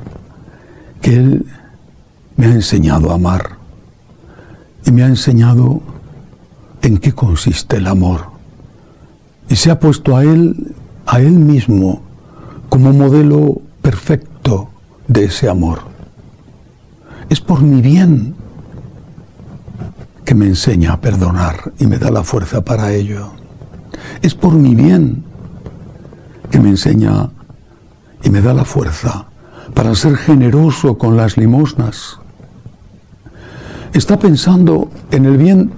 que Él me ha enseñado a amar y me ha enseñado en qué consiste el amor, y se ha puesto a Él mismo como modelo perfecto de ese amor. Es por mi bien que me enseña a perdonar y me da la fuerza para ello. Es por mi bien que me enseña y me da la fuerza para ser generoso con las limosnas. Está pensando en el bien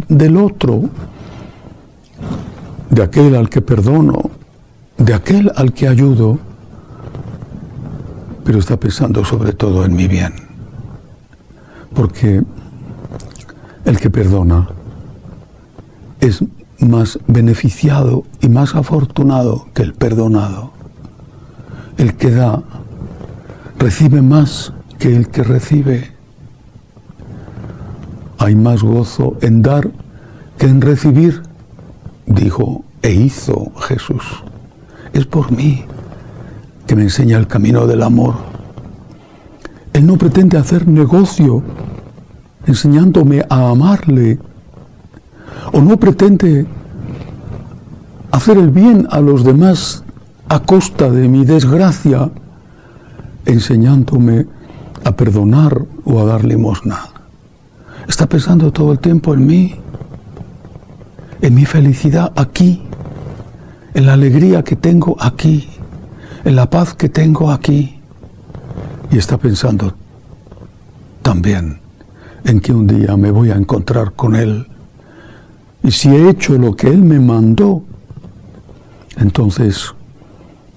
del otro, de aquel al que perdono, de aquel al que ayudo, pero está pensando sobre todo en mi bien, porque el que perdona es más beneficiado y más afortunado que el perdonado. El que da recibe más que el que recibe. Hay más gozo en dar que en recibir, dijo e hizo Jesús. Es por mí que me enseña el camino del amor. Él no pretende hacer negocio enseñándome a amarle, o no pretende hacer el bien a los demás a costa de mi desgracia, enseñándome a perdonar o a dar limosna. Está pensando todo el tiempo en mí, en mi felicidad aquí, en la alegría que tengo aquí, en la paz que tengo aquí. Y está pensando también en que un día me voy a encontrar con Él. Y si he hecho lo que Él me mandó, entonces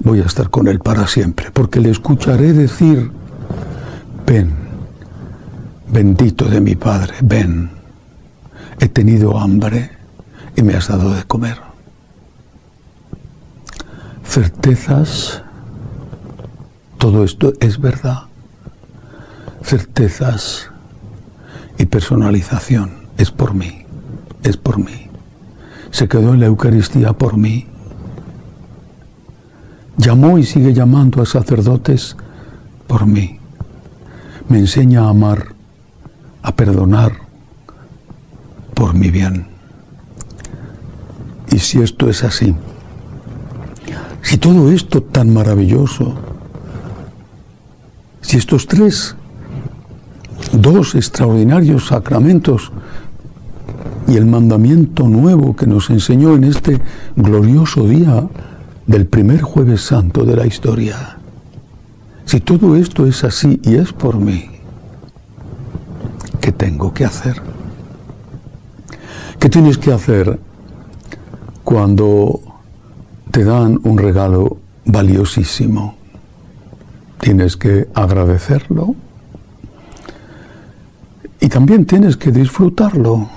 voy a estar con Él para siempre, porque le escucharé decir: ven, bendito de mi Padre, ven, he tenido hambre y me has dado de comer. certezas, todo esto es verdad. Certezas y personalización, es por mí, es por mí. Se quedó en la Eucaristía por mí. Llamó y sigue llamando a sacerdotes por mí. Me enseña a amar, a perdonar por mi bien. Y si esto es así, si todo esto tan maravilloso, si estos dos extraordinarios sacramentos y el mandamiento nuevo que nos enseñó en este glorioso día del primer Jueves Santo de la historia, si todo esto es así y es por mí, ¿qué tengo que hacer? ¿Qué tienes que hacer cuando te dan un regalo valiosísimo? Tienes que agradecerlo y también tienes que disfrutarlo.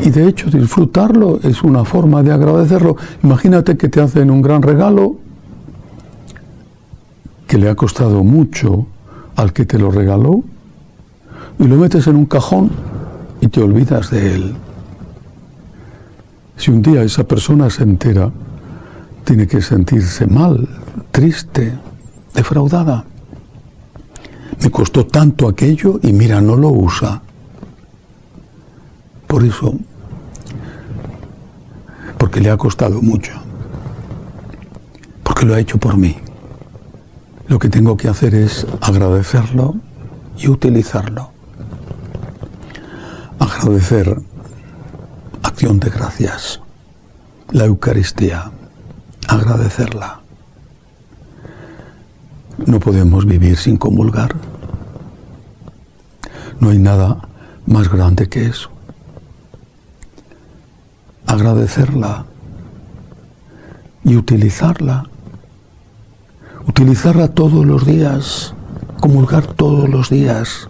Y de hecho disfrutarlo es una forma de agradecerlo. Imagínate que te hacen un gran regalo que le ha costado mucho al que te lo regaló y lo metes en un cajón y te olvidas de él. Si un día esa persona se entera, tiene que sentirse mal, triste, defraudada. Me costó tanto aquello y mira, no lo usa. Por eso, porque le ha costado mucho, porque lo ha hecho por mí. Lo que tengo que hacer es agradecerlo y utilizarlo. Agradecer, acción de gracias, la Eucaristía, agradecerla. No podemos vivir sin comulgar. No hay nada más grande que eso. Agradecerla y utilizarla. Utilizarla todos los días, comulgar todos los días.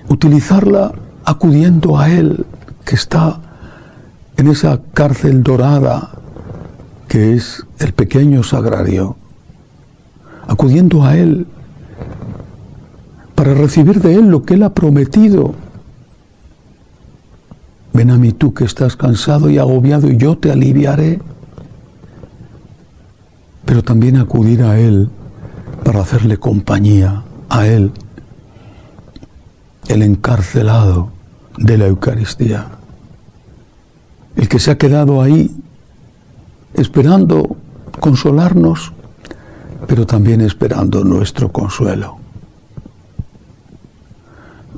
Utilizarla acudiendo a Él, que está en esa cárcel dorada que es el pequeño sagrario. Acudiendo a Él para recibir de Él lo que Él ha prometido. Ven a mí tú que estás cansado y agobiado y yo te aliviaré. Pero también acudir a Él para hacerle compañía a Él, el encarcelado de la Eucaristía, el que se ha quedado ahí esperando consolarnos, pero también esperando nuestro consuelo.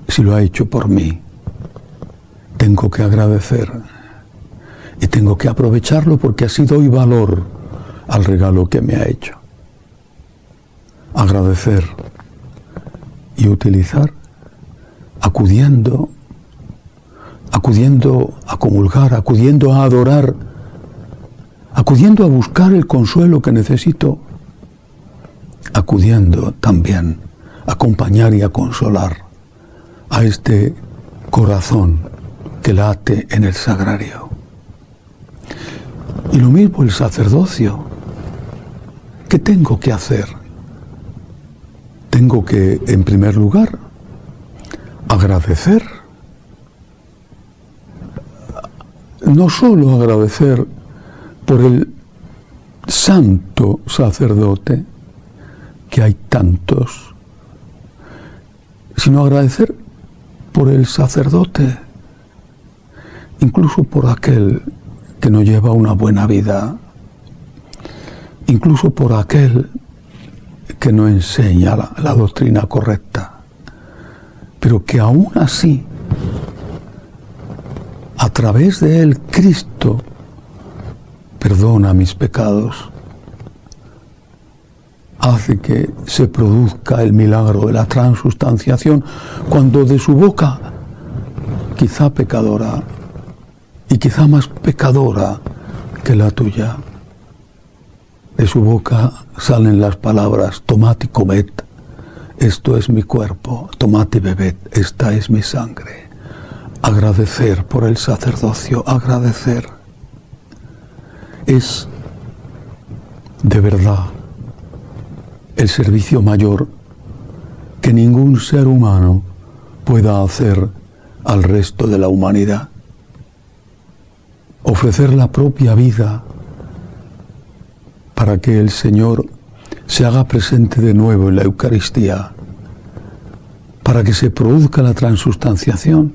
Si lo ha hecho por mí, tengo que agradecer y tengo que aprovecharlo porque así doy valor al regalo que me ha hecho. Agradecer y utilizar, acudiendo a comulgar, acudiendo a adorar, acudiendo a buscar el consuelo que necesito, acudiendo también a acompañar y a consolar a este corazón que late en el sagrario. Y lo mismo el sacerdocio. ¿Qué tengo que hacer? Tengo que, en primer lugar, agradecer. No solo agradecer por el santo sacerdote, que hay tantos, sino agradecer por el sacerdote, incluso por aquel que no lleva una buena vida, incluso por aquel que no enseña la doctrina correcta, pero que aún así, a través de él, Cristo perdona mis pecados, hace que se produzca el milagro de la transustanciación, cuando de su boca, quizá pecadora, y quizá más pecadora que la tuya, de su boca salen las palabras: tomad y comed, esto es mi cuerpo, tomad y bebed, esta es mi sangre. Agradecer por el sacerdocio, agradecer. es de verdad el servicio mayor que ningún ser humano pueda hacer al resto de la humanidad. Ofrecer la propia vida para que el Señor se haga presente de nuevo en la Eucaristía, para que se produzca la transustanciación,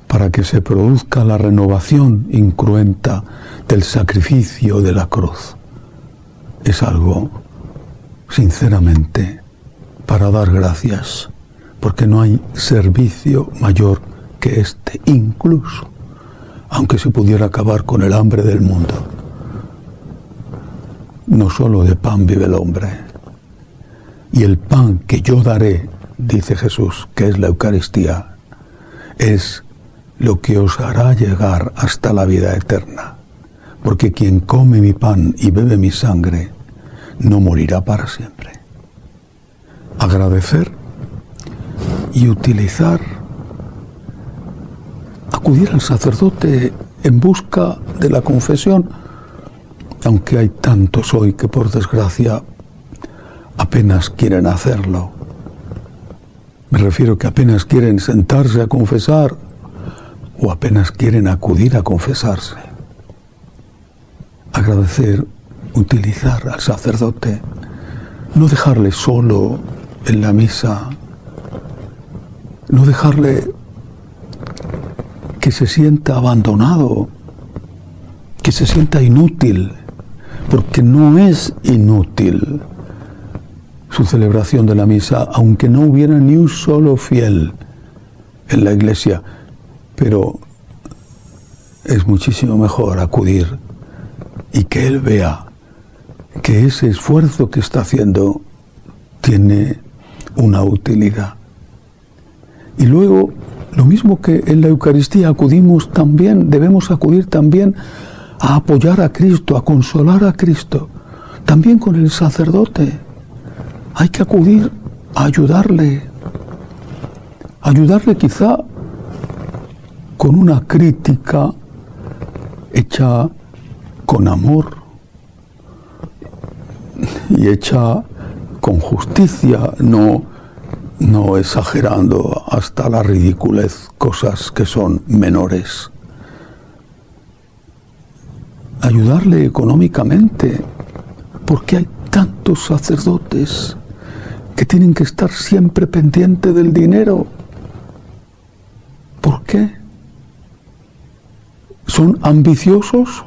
para que se produzca la renovación incruenta del sacrificio de la cruz. Es algo, sinceramente, para dar gracias, porque no hay servicio mayor que este, incluso, aunque se pudiera acabar con el hambre del mundo. No solo de pan vive el hombre. Y el pan que yo daré, dice Jesús, que es la Eucaristía, es lo que os hará llegar hasta la vida eterna. Porque quien come mi pan y bebe mi sangre, no morirá para siempre. Agradecer y utilizar, acudir al sacerdote en busca de la confesión, aunque hay tantos hoy que por desgracia apenas quieren hacerlo. Me refiero que apenas quieren sentarse a confesar o apenas quieren acudir a confesarse. Agradecer, utilizar al sacerdote, no dejarle solo en la misa, no dejarle que se sienta abandonado, que se sienta inútil, porque no es inútil su celebración de la misa, aunque no hubiera ni un solo fiel en la iglesia, pero es muchísimo mejor acudir y que él vea que ese esfuerzo que está haciendo tiene una utilidad. Y luego, lo mismo que en la Eucaristía acudimos también, debemos acudir también a apoyar a Cristo, a consolar a Cristo, también con el sacerdote. Hay que acudir a ayudarle quizá con una crítica hecha con amor y hecha con justicia, no exagerando hasta la ridiculez cosas que son menores. Ayudarle económicamente, porque hay tantos sacerdotes que tienen que estar siempre pendientes del dinero. ¿Por qué? ¿Son ambiciosos?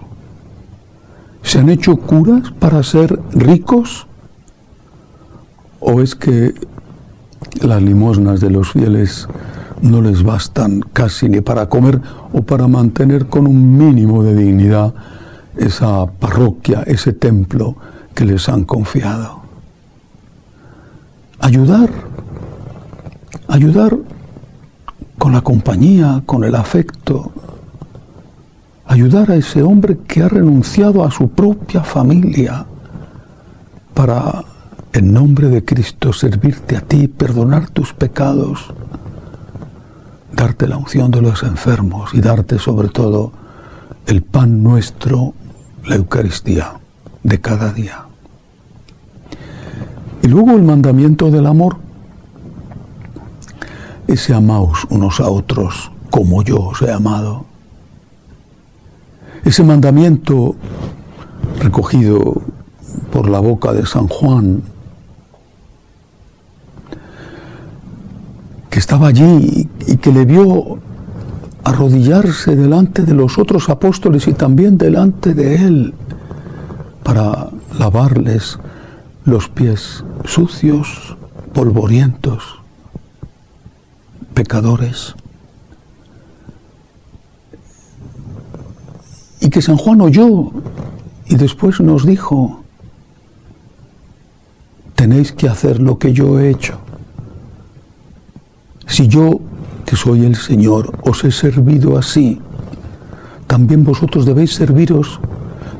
¿Se han hecho curas para ser ricos? ¿O es que las limosnas de los fieles no les bastan casi ni para comer o para mantener con un mínimo de dignidad esa parroquia, ese templo que les han confiado? Ayudar con la compañía, con el afecto, ayudar a ese hombre que ha renunciado a su propia familia para, en nombre de Cristo, servirte a ti, perdonar tus pecados, darte la unción de los enfermos y darte sobre todo el pan nuestro, la Eucaristía de cada día. Y luego el mandamiento del amor, ese amaos unos a otros como yo os he amado. Ese mandamiento recogido por la boca de San Juan, que estaba allí y que le vio arrodillarse delante de los otros apóstoles y también delante de él para lavarles los pies sucios, polvorientos, pecadores. Y que San Juan oyó y después nos dijo: tenéis que hacer lo que yo he hecho. Si yo, que soy el Señor, os he servido así, también vosotros debéis serviros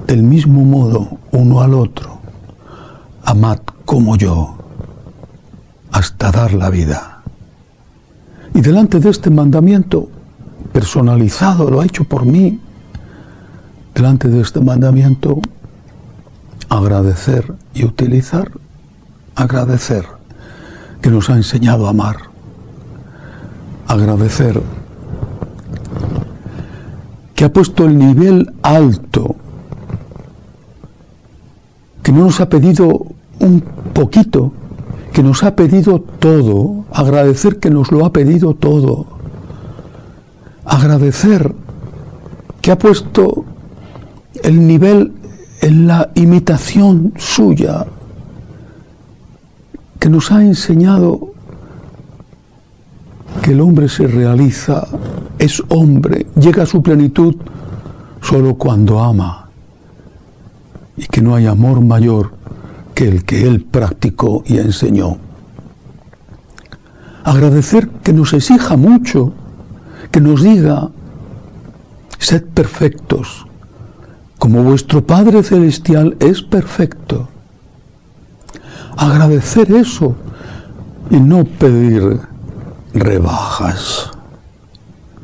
del mismo modo uno al otro. Amad como yo, hasta dar la vida. Y delante de este mandamiento personalizado, lo ha hecho por mí, delante de este mandamiento, agradecer y utilizar. Agradecer que nos ha enseñado a amar. Agradecer que ha puesto el nivel alto, que no nos ha pedido un poquito, que nos ha pedido todo. Agradecer que nos lo ha pedido todo. Agradecer que ha puesto el nivel en la imitación suya, que nos ha enseñado que el hombre se realiza, es hombre, llega a su plenitud solo cuando ama, y que no hay amor mayor que el que él practicó y enseñó. Agradecer que nos exija mucho, que nos diga: sed perfectos, como vuestro Padre Celestial es perfecto. Agradecer eso y no pedir rebajas.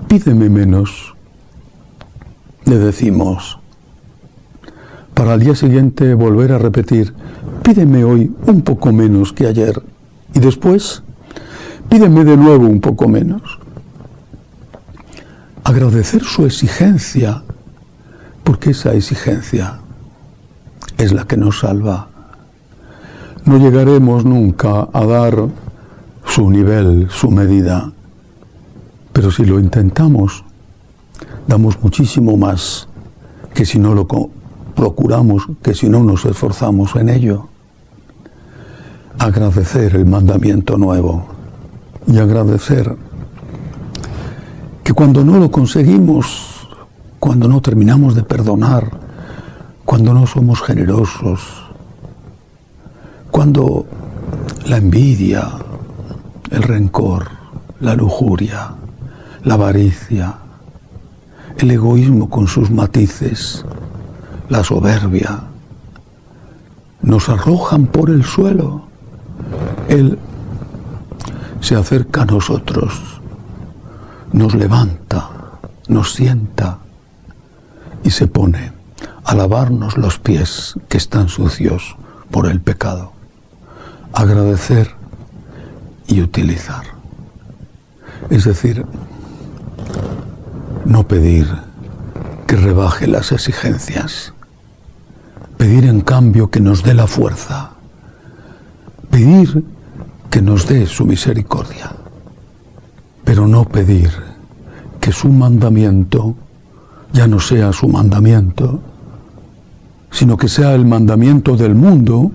Pídeme menos, le decimos, para al día siguiente volver a repetir: pídeme hoy un poco menos que ayer, y después pídeme de nuevo un poco menos. Agradecer su exigencia, porque esa exigencia es la que nos salva. No llegaremos nunca a dar su nivel, su medida, pero si lo intentamos, damos muchísimo más que si no lo procuramos, que si no nos esforzamos en ello. Agradecer el mandamiento nuevo y agradecer que cuando no lo conseguimos, cuando no terminamos de perdonar, cuando no somos generosos, cuando la envidia, el rencor, la lujuria, la avaricia, el egoísmo con sus matices, la soberbia, nos arrojan por el suelo, Él se acerca a nosotros, nos levanta, nos sienta y se pone a lavarnos los pies que están sucios por el pecado. Agradecer y utilizar. Es decir, no pedir que rebaje las exigencias, pedir en cambio que nos dé la fuerza, pedir que nos dé su misericordia, pero no pedir que su mandamiento ya no sea su mandamiento, sino que sea el mandamiento del mundo,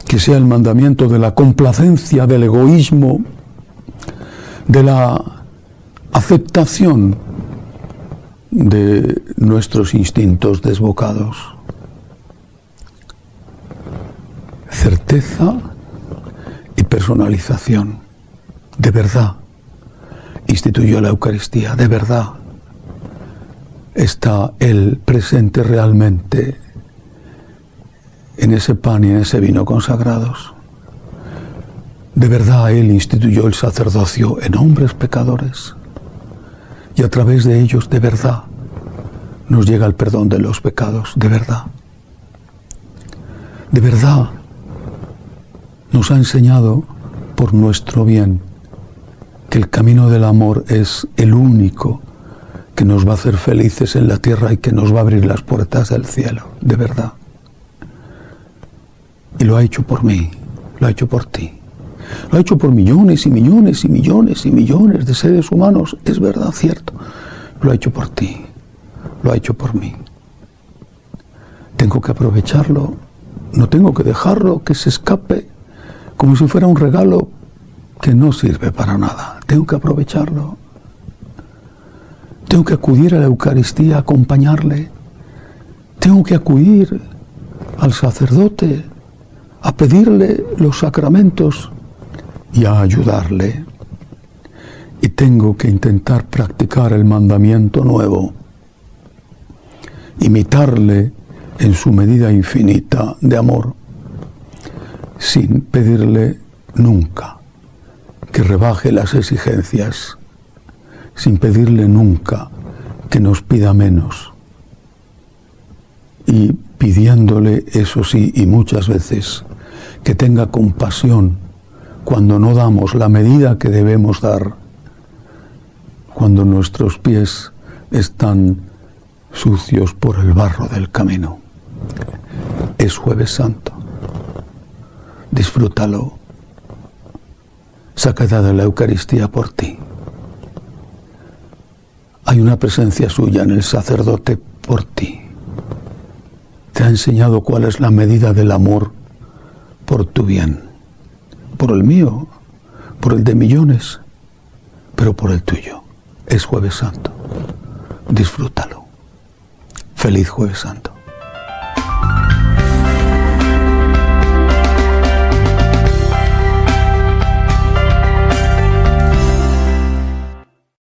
que sea el mandamiento de la complacencia, del egoísmo, de la aceptación de nuestros instintos desbocados. Certeza y personalización. De verdad instituyó la Eucaristía, de verdad está Él presente realmente en ese pan y en ese vino consagrados. De verdad Él instituyó el sacerdocio en hombres pecadores, y a través de ellos de verdad nos llega el perdón de los pecados, de verdad. De verdad nos ha enseñado por nuestro bien que el camino del amor es el único que nos va a hacer felices en la tierra y que nos va a abrir las puertas del cielo, de verdad. Y lo ha hecho por mí, lo ha hecho por ti, lo ha hecho por millones y millones y millones y millones de seres humanos, es verdad, cierto. Lo ha hecho por ti, lo ha hecho por mí. Tengo que aprovecharlo, no tengo que dejarlo que se escape como si fuera un regalo que no sirve para nada. Tengo que aprovecharlo. Tengo que acudir a la Eucaristía, acompañarle. Tengo que acudir al sacerdote, a pedirle los sacramentos y a ayudarle. Y tengo que intentar practicar el mandamiento nuevo, imitarle en su medida infinita de amor, sin pedirle nunca que rebaje las exigencias, sin pedirle nunca que nos pida menos, y pidiéndole, eso sí, y muchas veces, que tenga compasión cuando no damos la medida que debemos dar, cuando nuestros pies están sucios por el barro del camino. Es Jueves Santo. Disfrútalo. Sacada de la Eucaristía por ti. Hay una presencia suya en el sacerdote por ti. Te ha enseñado cuál es la medida del amor por tu bien. Por el mío, por el de millones, pero por el tuyo. Es Jueves Santo. Disfrútalo. Feliz Jueves Santo.